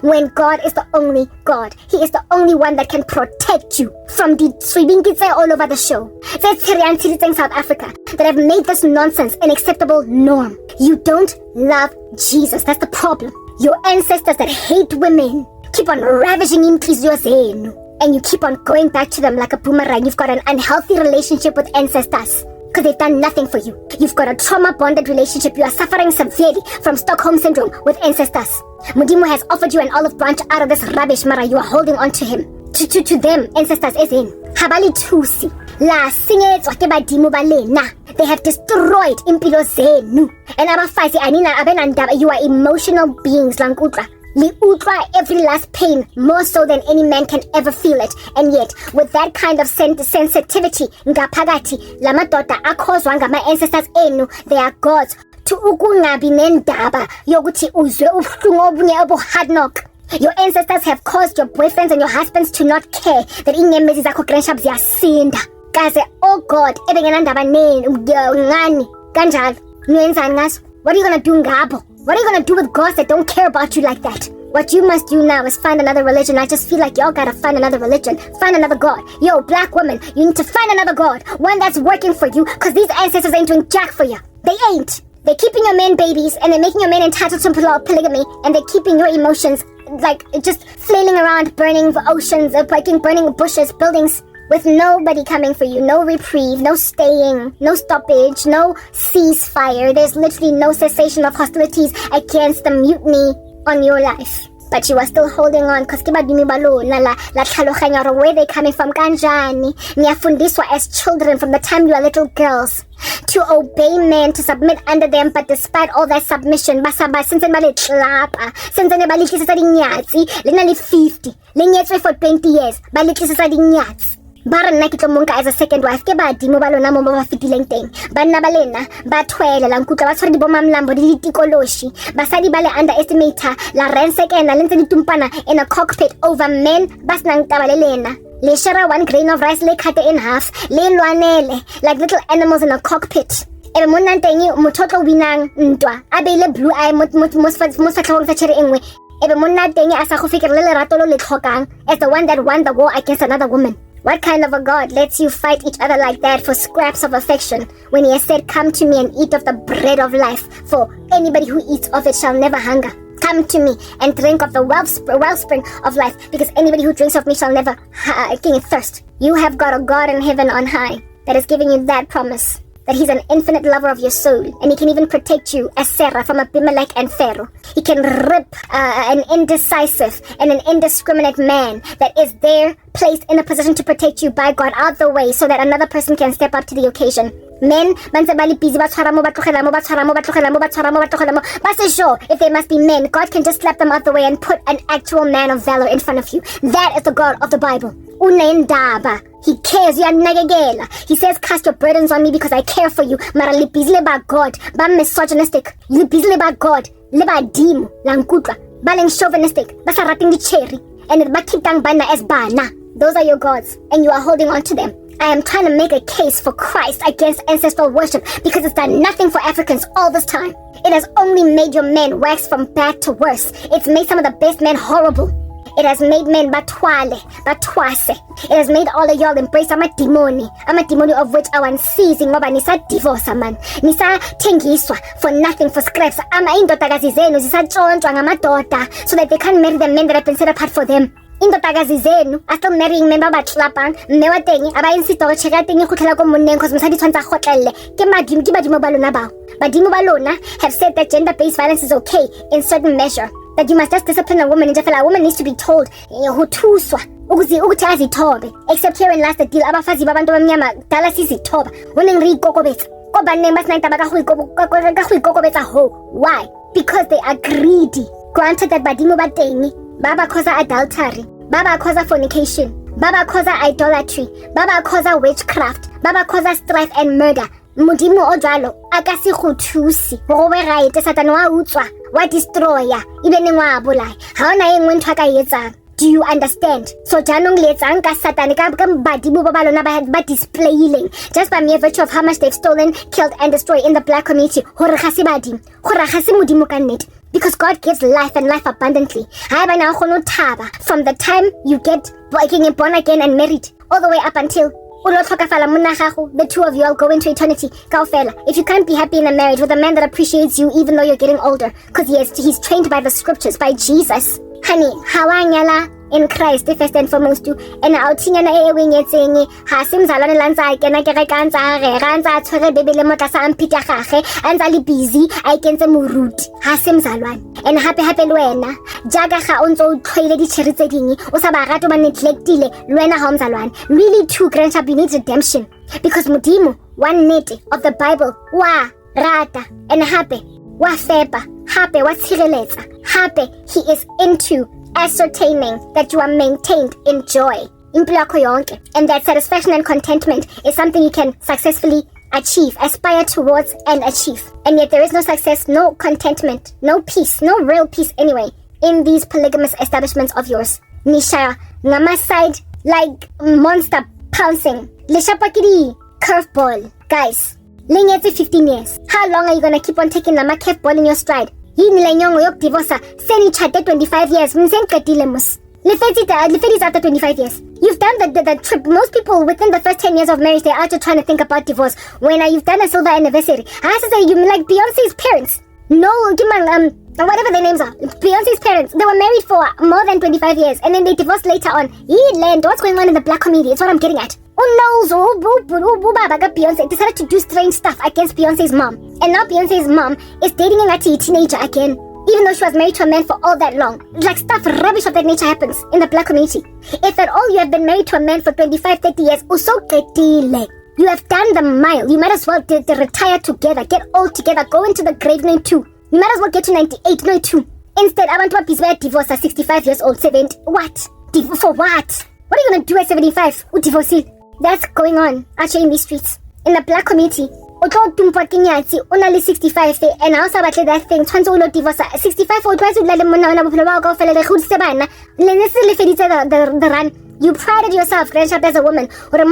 when God is the only God, He is the only one that can protect you from the sweeping kids all over the show. That's in South Africa that have made this nonsense an acceptable norm. You don't love Jesus. That's the problem. Your ancestors that hate women keep on ravaging in Zenu, and you keep on going back to them like a boomerang. You've got an unhealthy relationship with ancestors because they've done nothing for you. You've got a trauma-bonded relationship. You are suffering severely from Stockholm Syndrome with ancestors. Mudimu has offered you an olive branch out of this rubbish, Mara. You are holding on to him. To them, ancestors is in. Habali tusi. La singets wakebadimu balena. They have destroyed impilo zenu. And abafazi anina abenandaba. You are emotional beings, Langutra. Li ultra every last pain more so than any man can ever feel it, and yet with that kind of sensitivity ngaphakathi lamadoda akhozwa ngama ancestors enu, they are gods to ukungabi nendaba yokuthi uzwe ubuhlungu obunye obuhard knock. Your ancestors have caused your boyfriends and your husbands to not care that inyembezi zakho grandshab ziyasinda. Kaze oh God ebengenandaba neni ngani kanjalo niyenzani ngaso? What are you gonna do ngabo? What are you gonna do with gods that don't care about you like that? What you must do now is find another religion. I just feel like y'all gotta find another religion. Find another god. Yo, black women, you need to find another god. One that's working for you, because these ancestors ain't doing jack for you. They ain't. They're keeping your men babies, and they're making your men entitled to polygamy, and they're keeping your emotions, like, just flailing around, burning oceans, burning bushes, buildings, with nobody coming for you, no reprieve, no staying, no stoppage, no ceasefire. There's literally no cessation of hostilities against the mutiny on your life. But you are still holding on because where they coming from kanjani. Niyafundiswa as children from the time you are little girls to obey men, to submit under them, but despite all that submission, basaba since since 50, for 20 years, Bara nna ke tlo monka as a second wife ke badimo ba lona mo ba fitileng teng banna ba lena ba twele la nkutla ba tshware di bomamlambo di ditikoloshi basadi ba le underestimator la rensekena le ntse ditumpana in a cockpit over men ba snang taba le lena le share one grain of rice le cut in half le lwanele like little animals in a cockpit. Ebe monna nteng mototlo winang ntwa a beile blue eye mo fatlhong sa chere engwe ebe monna teng a sa go fikela le lerato lo le tlhokang as the one that won the war against another woman. What kind of a God lets you fight each other like that for scraps of affection when He has said, come to me and eat of the bread of life, for anybody who eats of it shall never hunger. Come to me and drink of the wellspring of life, because anybody who drinks of me shall never thirst. You have got a God in heaven on high that is giving you that promise. that he's an infinite lover of your soul, and he can even protect you as Sarah from Abimelech and Pharaoh. He can rip an indecisive and an indiscriminate man that is there, placed in a position to protect you by God, out the way so that another person can step up to the occasion. Men, busy, sure, if they must be men, God can just slap them out the way and put an actual man of valor in front of you. That is the God of the Bible. He cares, he says, cast your burdens on me because I care for you. Mara li busy about God, ba misogynistic, li busy about God, le ba dim, langkutwa, ba leng chauvinistic, ba sa rating di cherry, and ba kitang bana as bana. Those are your gods, and you are holding on to them. I am trying to make a case for Christ against ancestral worship because it's done nothing for Africans all this time. It has only made your men wax from bad to worse. It's made some of the best men horrible. It has made men batwale, batwase. It has made all of y'all embrace amadimoni of which our unceasing ngoba nisa divorce man. Nisa tengiswa for nothing, for scraps. Ama indodakazi zenu zisatshontshwa ngamadoda so that they can't marry the men that have been set apart for them. Indodakazi zenu are still marrying men ba batlapang mme wa teng aba insist go cheka teng go tlhela ko monneng cause mosadi tshwantsa gotlelle ke badimo ba lona bao. Badimo ba lona have said that gender-based violence is okay in certain measure, that you must just discipline a woman. A woman needs to be told except here in last the deal abafazi babantu bamnyama dala sizithoba women rigokobetsa ko baneng ba sna taba ka go ikokobetsa ho. Why? Because they are greedy. Granted that badimo ba teng Baba causa adultery, Baba causa fornication, Baba causa idolatry, Baba causa witchcraft, Baba causa strife and murder. Modimo o jalo akasi go thusi go be right Satan wa utswa wa destroya ibene ngwa bolai ha ona engwe ntwa ka yetsang. Do you understand? So janong letsang ka Satan ka badimo ba balona ba displaying just by mere virtue of how much they've stolen, killed and destroyed in the black community. Hore ga se badimo, gore ga se modimo ka nnete. Because God gives life and life abundantly. From the time you get born again and married, all the way up until the two of you all go into eternity. If you can't be happy in a marriage with a man that appreciates you even though you're getting older, because he's trained by the scriptures, by Jesus. Honey, hawanyala in Christ first and foremost too. And outing na ewingetseng ha simzalwane lanza kena ke rekantsa re rantsa tshwere bebele motla sa ampita gage antsa le busy a ikentse moruti ha simzalwane. And happy le wena jaga ga o ntse o tlhoile di cherry tse ding o sa ba rata ba neglectile le wena ha mzalwane. Really too, grandchild, you need redemption because modimo one net of the Bible wa rata and happy wa fepa happy wa tshireletsa happy he is into ascertaining that you are maintained in joy. And that satisfaction and contentment is something you can successfully achieve, aspire towards and achieve. And yet there is no success, no contentment, no peace, no real peace anyway, in these polygamous establishments of yours. Nisha, ngama side like monster pouncing. Lishapakiri, curveball. Guys, linyetse 15 years. How long are you gonna keep on taking the curveball in your stride? Divorce. Seni chate 25 years. Lefedi's after 25 years. You've done the trip. Most people within the first 10 years of marriage, they're out to trying to think about divorce. When you've done a silver anniversary, I have to say, you like Beyonce's parents. No, whatever their names are. Beyonce's parents, they were married for more than 25 years and then they divorced later on. What's going on in the black community? It's what I'm getting at. Oh no, Beyonce decided to do strange stuff against Beyonce's mom. And now Beyonce's mom is dating a teenager again, even though she was married to a man for all that long. Like stuff rubbish of that nature happens in the black community. If at all you have been married to a man for 25, 30 years, you have done the mile. You might as well retire together, get old together, go into the grave no too. You might as well get to 98, no too. Instead, I want to be divorced at 65 years old, 70. What? For what? What are you going to do at 75? Divorce? That's going on actually in these streets. In the black community, only 65 and I also about that thing, divorce 65 or twice the run. You prided yourself, grandchild, as a woman. Or a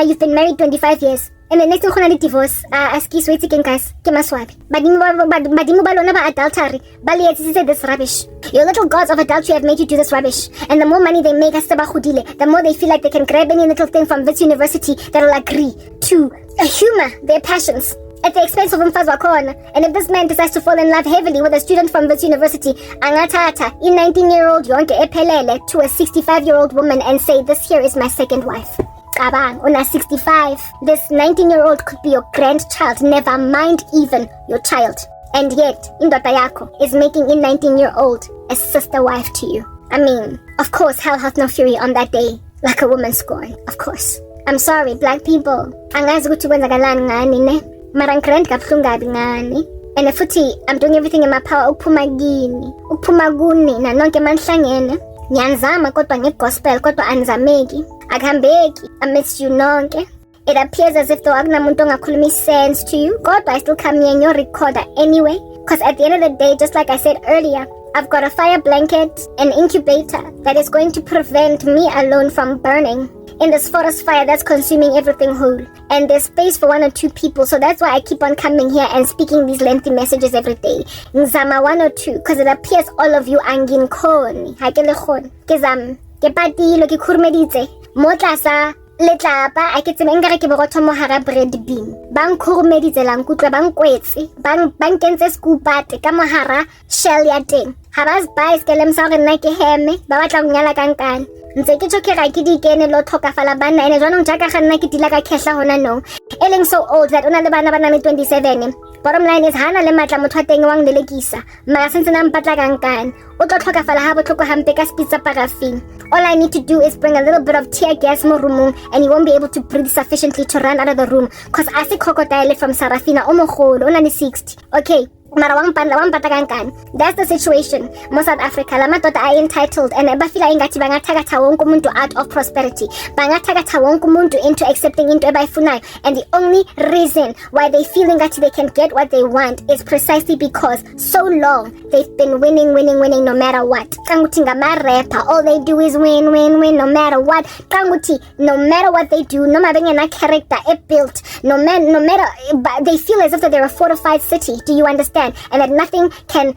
you've been married 25 years. And the next thing divorce, askis wait again, guys. Badimo balona ba adultery. Bali this rubbish. Your little gods of adultery have made you do this rubbish. And the more money they make, the more they feel like they can grab any little thing from this university that will agree to humor their passions at the expense of Mfazwakona. And if this man decides to fall in love heavily with a student from this university, angatata in 19-year-old yonke ephelele to a 65-year-old woman and say, this here is my second wife. Kabang, una 65. This 19-year-old could be your grandchild, never mind even your child. And yet, indoda yakho is making a 19-year-old a sister wife to you. I mean, of course, hell hath no fury on that day, like a woman scorn, of course. I'm sorry, black people. Angazi ukuthi kwenzakalani ngani ne. Mara ngikrent kabuhlungu kabi ngani. And futhi, I'm doing everything in my power ukuphuma kini, ukuphuma kuni na nonke manihlangene. Ngiyanzama kodwa ngegospel kodwa anizameki. Akuhambeki amidst you nonke. It appears as if though akunamuntu ongakhuluma sense to you, kodwa I still come here in your recorder anyway. Because at the end of the day, just like I said earlier, I've got a fire blanket, an incubator that is going to prevent me alone from burning in this forest fire that's consuming everything whole. And there's space for 1 or 2 people, so that's why I keep on coming here and speaking these lengthy messages every day. Ngizama 1 or 2, because it appears all of you anginkhoni. Hakelehon. Kezam. Kepatilo ki khurmeditse. Motlasa. Letlapa a ke tsebe nkare ke borotho mo hara bread bean bang khurumeditse lang kutlwa bang kwetse bang kentse scoopate ka mo hara shell ya teng ha ba spice ke lemsa gore nna ke heme ba batla go nyala kankane ntse ke tshokera ke dikene lo tlhokafala bana ene jwanong jaaka ga nna ke dila ka khehla hona no eleng so old that ona le bana ba nang le 27. Bottom line is hana le matla motho a teng wang lelekisa mara sentse na mpatla kankane o tlo tlhokafala ha botlhoko hampe ka spitsa paraffin. All I need to do is bring a little bit of tear gas mo roomong and you won't be able to breathe sufficiently to run out of the room cause I see crocodile from Sarafina o mogolo ona le 60. Okay, mara wang pata kankane. That's the situation. Mo South Africa la madoda are entitled and ba feel ingathi bangathakatha wonke umuntu out of prosperity. Bangathakatha wonke umuntu into accepting into ebayifunayo, and the only reason why they feel ingathi they can get what they want is precisely because so long they've been winning no matter what. Kanguthi ngama rapper, all they do is win no matter what. Kanguthi no matter what they do, no matter ngena character built, no matter they feel as if they're a fortified city. Do you understand? And that nothing can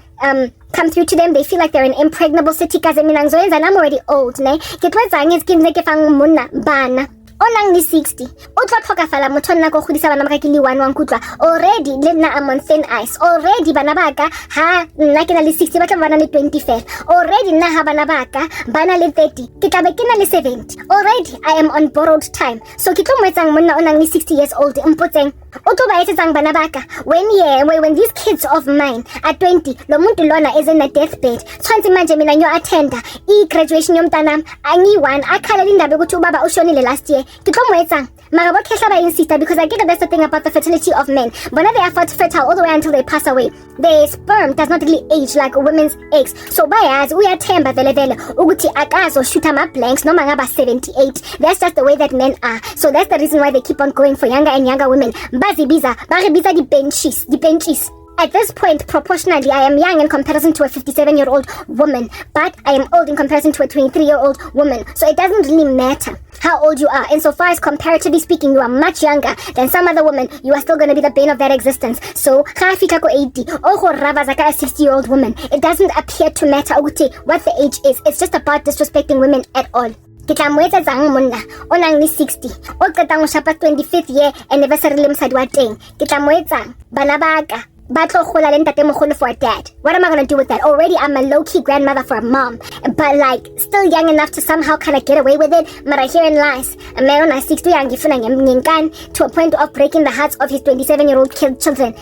come through to them. They feel like they're an impregnable city. Kaze mina ngizoyenza, I'm already old, ne? Ketwetsa ngiskini ke fang monna bana. Onang ni 60. Otla tlhokafala motho nna go godisa bana ba ka ke le 1 kutlwa. Already le nna I'm on thin ice. Already bana ba ka ha nna ke na le 60 ba tla bana le 25. Already nna ha bana ba ka bana le 30. Ke tla be ke na le 70. Already I am on borrowed time. So ke tlo moetsang monna onang ni 60 years old mpotseng. O tlo ba etsetsang bana ba ka when these kids of mine at 20 lo muntu lona is in a deathbed. Tshwantse manje mina nyo attenda graduation yomntanami angiyi-1 akhala indaba ukuthi ubaba ushonile last year. Ke tlo moetsang mara bo khehla ba insista because I get that's the thing about the fertility of men. Bona they are fertile all the way until they pass away. Their sperm does not really age like women's eggs. So bayazi uyathemba vele ukuthi akazo shoot ama blanks noma ngaba 78. That's just the way that men are. So that's the reason why they keep on going for younger and younger women. Bazibiza the benches. At this point, proportionally, I am young in comparison to a 57-year-old woman, but I am old in comparison to a 23-year-old woman. So it doesn't really matter how old you are. Insofar as comparatively speaking, you are much younger than some other woman, you are still going to be the bane of their existence. So, khafika ko 80, oho rabazaka a 60-year-old woman. It doesn't appear to matter what the age is. It's just about disrespecting women at all. Ke tla moetsa tsang monna o nang le 60 o qetang go shapa 25th year anniversary le mosadi wa teng. Ke tla moetsang bana ba ka ba tlo gola le ntate mogolo for a dad. What am I going to do with that? Already I'm a low-key grandmother for a mom, but like still young enough to somehow kind of get away with it. Mara herein lies a man on a 60 yangifuna ngingkan to a point of breaking the hearts of his 27-year-old children.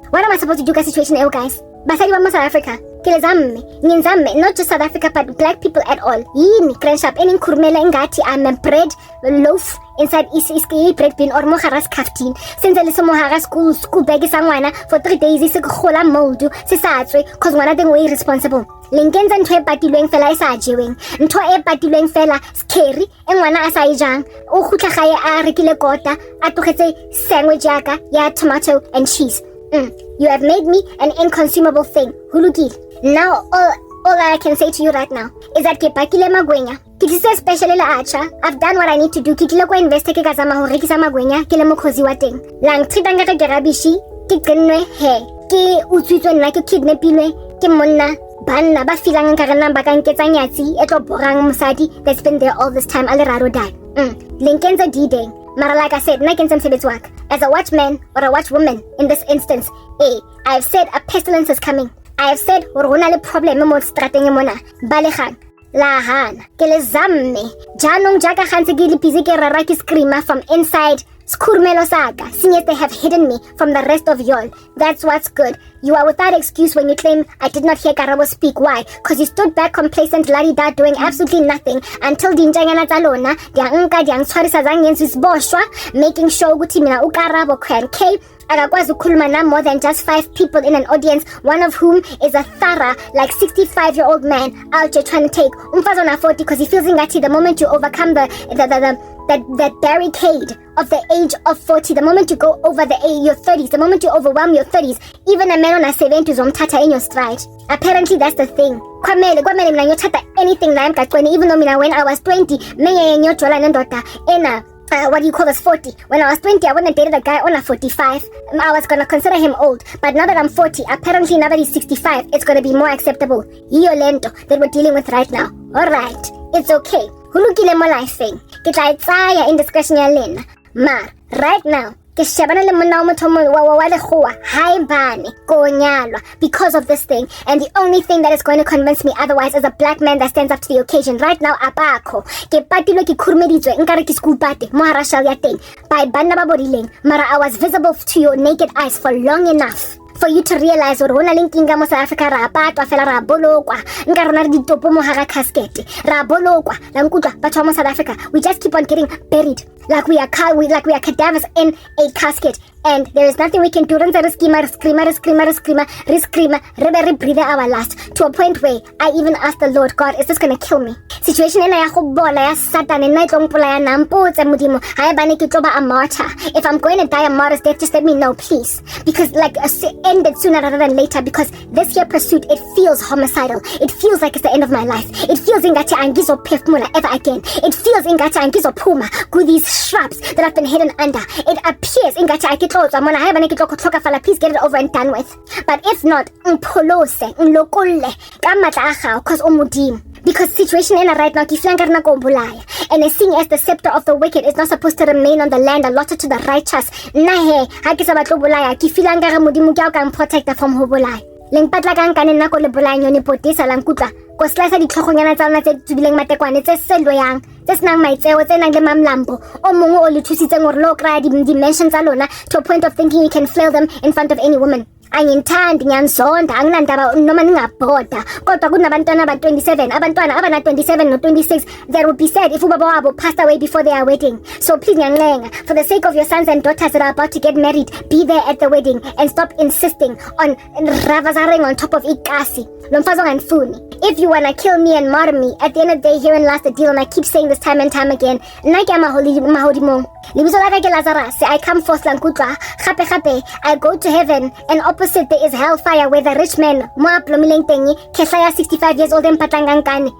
What am I supposed to do with the situation, guys? Basadi ba mo South Africa nginzamme, not just South Africa but black people at all. Yini grandshap ening khurumela ingati I'm a bread loaf inside is bread bin or moharas kaftin since le mohara school bag sa ngwana for 3 days se gola moldu se sa tswe cause ngwana teng o irresponsible. Lenkenza ntho e patilweng fela e sa jeweng, ntho e patilweng fela scary e ngwana a sa ijang o khutla gae a rekile kota a togetse sandwich yaka ya tomato and cheese. You have made me an inconsumable thing. Huluki. Now all I can say to you right now is that ke pakile magwenya. Ke tlise special la acha. I've done what I need to do. Ke tlile go invest ke ka zama ho rekisa magwenya ke le mokhozi wa teng. Lang tritanga ke rabishi ke gnwe he. Ke utswitswe nna ke kidnapilwe ke monna banna ba filang ka rena ba ka nketsa nyatsi e tlo borang mosadi that's been there all this time ale raro die. Linkenza D-Day. Mara like I said, as a watchman or a watchwoman in this instance, I have said a pestilence is coming. I have said, rona le problem mo strateng mona. Balegang. lahana ke le zamme janong jaka gantse ke le busy ke rara ke screamer from inside Skurmelo saga, seeing as they have hidden me from the rest of y'all. That's what's good. You are without excuse when you claim I did not hear Karabo speak. Why? Because you stood back complacent, la-di-da, doing absolutely nothing until dinjangana talona, dianka, dianswarisa zangensis boshwa, making sure guti mina ukarabo kwenke, akakwazi ukhuluma na more than just 5 people in an audience, one of whom is a thorough, like 65-year-old man out there trying to take umfazo na 40 because he feels ingati the moment you overcome that barricade of the age of 40, the moment you go over your 30s, the moment you overwhelm your 30s, even a man on a 70 zomtata in your stride. Apparently that's the thing. Kwamele mina nyotata anything na mkatweni, even though mina when I was 20, menye nyotola nendota ena what do you call this, 40. When I was 20, I wouldn't have dated a guy on a 45. I was going to consider him old. But now that I'm 40, apparently now that he's 65, it's going to be more acceptable. Hiyo lento that we're dealing with right now. Alright, it's okay. Hulukile mo life thing. Kita itsaya indiscretion ya lena. Mar, right now, because of this thing, and the only thing that is going to convince me otherwise is a black man that stands up to the occasion. Right now, abako ke patilo ke khurumeditswe nkare ke skupate mo harashal ya teng by banna ba bodileng, mara I was visible to your naked eyes for long enough for you to realize or hona linkinga mo South Africa ra patwa fela ra bolokwa nka rona di topo mo hara casket ra bolokwa la nkutwa batho mo South Africa. We just keep on getting buried like we are cadavers in a casket, and there is nothing we can do. Re breathe our last to a point where I even asked the Lord, God, is this gonna kill me? Situation ena ya go bola ya Satan ena itlong pola ya nampotse modimo ha e bane ke tloba a martyr. If I'm going to die a martyr's death, just let me know, please, because like end it sooner rather than later, because this here pursuit, it feels homicidal. It feels like it's the end of my life. It feels ingati angizo phefumula ever again. It feels ingati angizo phuma ku these shrubs that have been hidden under. It appears ingati akitlotswa mona ha bane ke tlokotloka fala, please get it over and done with. But if not, mpolose nlokolle ka matla a gago cause o modimo. Because situation in right now, and as seeing as the scepter of the wicked is not supposed to remain on the land allotted to the righteous, nahe ha ke sa batlo bolaya ke feeling ka re modimo ke a ka protector from ho bolaya. Leng patla ka nkane nna ko le bolaya nyone potisa la nkutla ko slice ditlhogonyana tsa lona tse tubileng matekwane tse selweyang tse senang maitseo tse nang le mamlambo o mongwe o le thusitseng gore lo kry dimensions tsa lona to a point of thinking you can flail them in front of any woman. Angithandi ngiyansonda anginandaba noma ningabhoda kodwa kunabantwana aba 27 abantwana abana 27 no 26 that would be sad if ubaba wabo passed away before their wedding. So please ngiyalenga, for the sake of your sons and daughters that are about to get married, be there at the wedding and stop insisting on ravazareng on top of ikasi lo mfazi onganifuni. If you wanna kill me and murder me, at the end of the day, here and last the deal, and I keep saying this time and time again, nna ke mahodimong libiso la ka ke Lazarus, I come forth lankutwa gape I go to heaven, and opposite there is hellfire where the rich man mo aplomileng teng kesaya 65 years old empatlangankane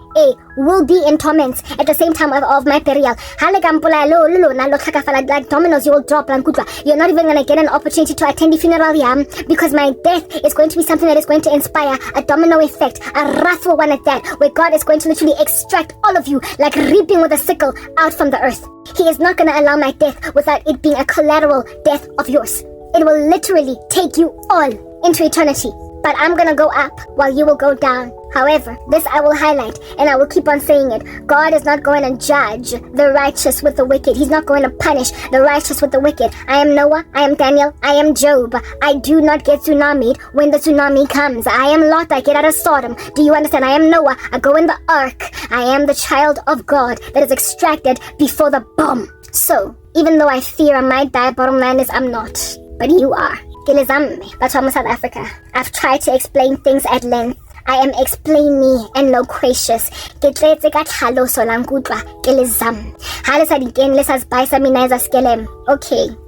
will be in torments at the same time of my burial. Hale kampola lo na lo tlhakafala like dominoes, you will drop lankutwa. You're not even gonna get an opportunity to attend the funeral yam, because my death is going to be something that is going to inspire a domino effect, a wrathful one at that, where God is going to literally extract all of you like reaping with a sickle out from the earth. He is not gonna allow my death without it being a collateral death of yours. It will literally take you all into eternity. But I'm gonna go up while you will go down. However, this I will highlight, and I will keep on saying it. God is not going to judge the righteous with the wicked. He's not going to punish the righteous with the wicked. I am Noah, I am Daniel, I am Job. I do not get tsunamied when the tsunami comes. I am Lot, I get out of Sodom. Do you understand? I am Noah, I go in the ark. I am the child of God that is extracted before the bomb. So, even though I fear I might die, bottom line is I'm not. But you are. That's from South Africa. I've tried to explain things at length. I am explaining and loquacious. Okay,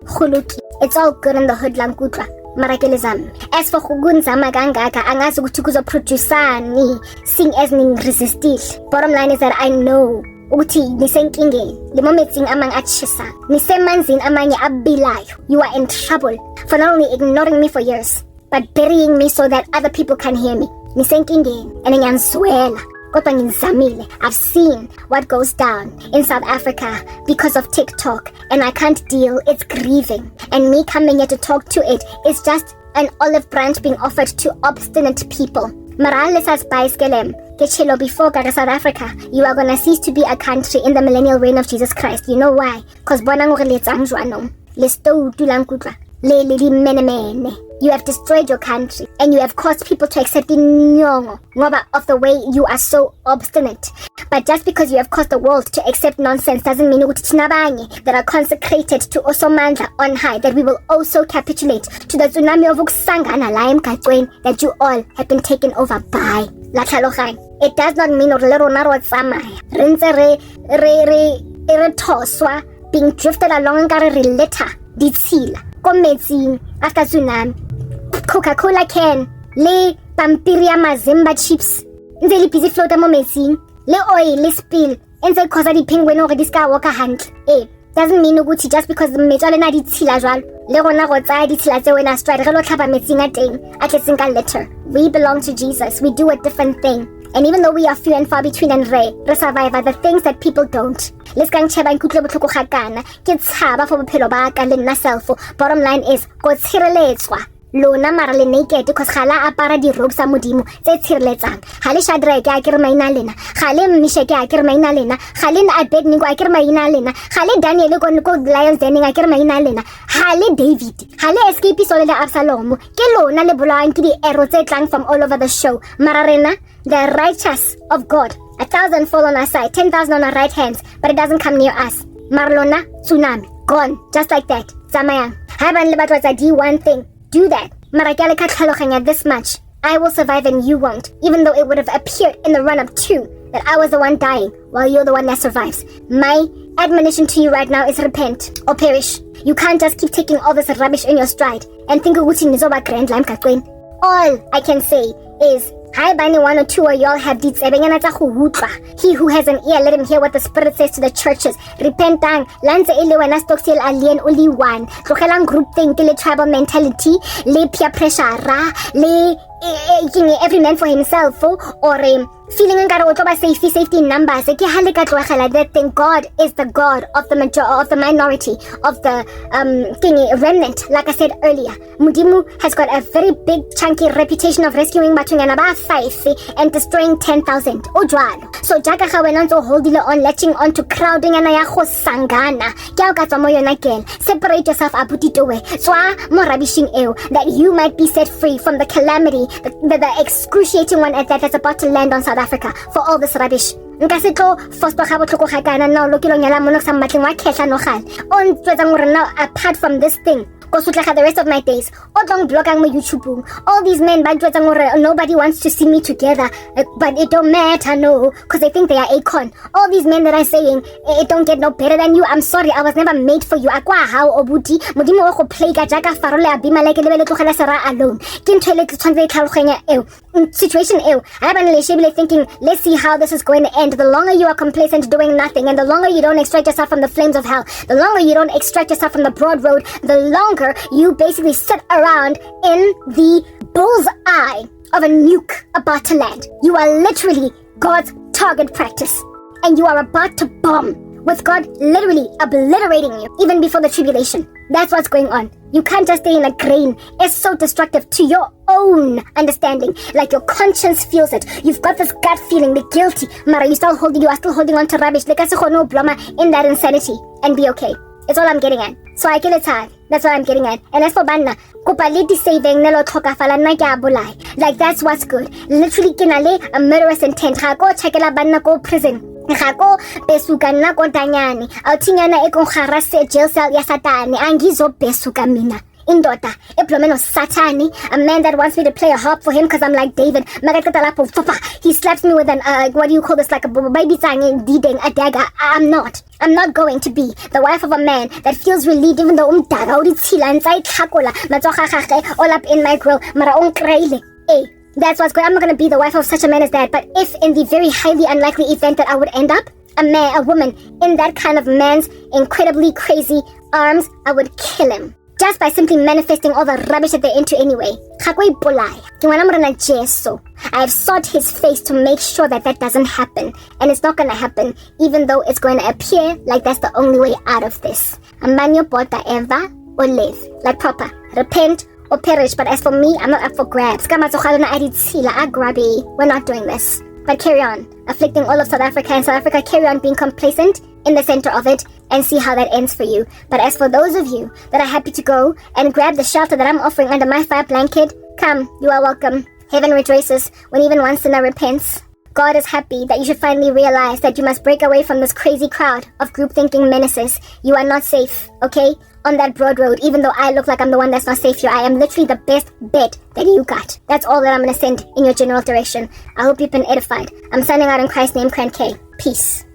huluki. It's all good in the hood lankutwa. As for Hugunzama Gangaka, angazi ukuthi kuzoproducani sing as ning resistil. Bottom line is that I know ukuthi nisenkingeni limometsing amang atshisa nisemanzini amanye abilayo. You are in trouble for not only ignoring me for years but burying me so that other people can hear me. Nisenkingeni and ngiyanswela kodwa ngizamile. I've seen what goes down in South Africa because of TikTok, and I can't deal. It's grieving, and me coming here to talk to it is just an olive branch being offered to obstinate people. Maralesas baiskelem ke chelo before ka South Africa, you are gonna cease to be a country in the millennial reign of Jesus Christ. You know why? Because bona ngore le tsang jwanong le sto tulang kutlwa le di mene. You have destroyed your country and you have caused people to accept inyongo ngoba of the way you are so obstinate. But just because you have caused the world to accept nonsense doesn't mean that are consecrated to Osomandla on high, that we will also capitulate to the tsunami of ukusangana la emgaqweni that you all have been taken over by. It does not mean re toswa being drifted along nkare re leta ditshila ko metsing after tsunami. Coca-Cola can le pampiri ya mazimba chips ntse le busy float mo metsing le oil le spill ntse cause di penguin gore di ska walk hantle. Doesn't mean ukuthi just because metso le na ditshila jwalo le gona go tsaya ditshila tse wena straight re lo tlhaba metsing a teng a tletseng ka letter. We belong to Jesus. We do a different thing. And even though we are few and far between and re survive the things that people don't. Let's go and cheba nkutlwe botlhoko ga kana ke tshaba for bophelo ba ka le nna self. Bottom line is go tshireletswa lona mara le naked because gala apara di robes a modimo tse tshireletsang. Ga le Shadrach a kere maina lena, ga le Meshach a kere maina lena, ga le Abednego a kere maina lena, ga le Daniel go lions den a kere maina lena, ga le David, ga le escape sole le Absalom ke lona le bolawang ke di arrows tse tlang from all over the show. Mara rena, the righteous of God, 1,000 fall on our side, 10,000 on our right hands, but it doesn't come near us. Marlona, tsunami, gone, just like that. Zamayang. Haban lebatwa do one thing. Do that. Marakale kathalokanya this much. I will survive and you won't. Even though it would have appeared in the run-up too that I was the one dying while you're the one that survives. My admonition to you right now is repent or perish. You can't just keep taking all this rubbish in your stride and think ukuthi nizoba grand lime kakweni. All I can say is hi bani one or two of y'all have deeds. He who has an ear, let him hear what the Spirit says to the churches. Repentang, lanze ile wena stoxiel alien only one. Tlogelang group think le tribal mentality, le peer pressure, le every man for himself or feeling safety in numbers. That thing, God is the God of the minority, of the remnant. Like I said earlier, Mudimu has got a very big chunky reputation of rescuing Matunganaba 5 and destroying 10,000. So Jaka Wenanzo holding on, latching on to crowding and ayaho sangana. Separate yourself abutitowe. Swa mo rabishing that you might be set free from the calamity, the excruciating one at that that's about to land on South Africa for all this rubbish. Nkasitlo fospa ga botlhoko ga kana no lokilo nyala mono sa matleng wa khehla no gale on tswetsa ngore now apart from this thing go sutlega the rest of my days o tlong blogging mo YouTube. All these men ba tswetsa ngore nobody wants to see me together, but it don't matter no because they think they are Akon. All these men that are saying it don't get no better than you. I'm sorry, I was never made for you. Akwa how obuti modimo wa go play ka jaka farole abima like le bele tlogela sera alone ke ntwele tshwantse tlhaloganya situation I have been thinking, let's see how this is going to end. The longer you are complacent doing nothing, and the longer you don't extract yourself from the flames of hell, the longer you don't extract yourself from the broad road, the longer you basically sit around in the bull's eye of a nuke about to land. You are literally God's target practice, and you are about to bomb with God literally obliterating you even before the tribulation. That's what's going on. You can't just stay in a grain. It's so destructive to your own understanding. Like your conscience feels it. You've got this gut feeling, the guilty. Mara, you are still holding on to rubbish. Like no blama in that insanity and be okay. It's all I'm getting at. So I kill it hard. That's what I'm getting at. And as for Banna, kupaliti saving nelo tokafala na bulai. Like that's what's good. Literally kinale a murderous intent. Go chekela Banna go prison. Ngako besuka nna kontanyane awuthingana ekongharase jail cell ya satani angizo besuka mina indoda eplomeno satani, a man that wants me to play a harp for him because I'm like David. He slaps me with an what do you call this, like a baby sang diding a dagger. I'm not going to be the wife of a man that feels relieved even though all up in my grill mara that's what's going on. I'm not going to be the wife of such a man as that. But if in the very highly unlikely event that I would end up a woman in that kind of man's incredibly crazy arms, I would kill him. Just by simply manifesting all the rubbish that they're into anyway. I have sought his face to make sure that doesn't happen. And it's not going to happen, even though it's going to appear like that's the only way out of this. Amanyo bota ever or live. Like proper. Repent or perish. But as for me, I'm not up for grabs. We're not doing this. But carry on, afflicting all of South Africa, and South Africa carry on being complacent in the center of it, and see how that ends for you. But as for those of you that are happy to go and grab the shelter that I'm offering under my fire blanket, come, you are welcome. Heaven rejoices when even one sinner repents. God is happy that you should finally realize that you must break away from this crazy crowd of group-thinking menaces. You are not safe, okay? On that broad road, even though I look like I'm the one that's not safe here, I am literally the best bet that you got. That's all that I'm going to send in your general direction. I hope you've been edified. I'm signing out in Christ's name, Cran K. Peace.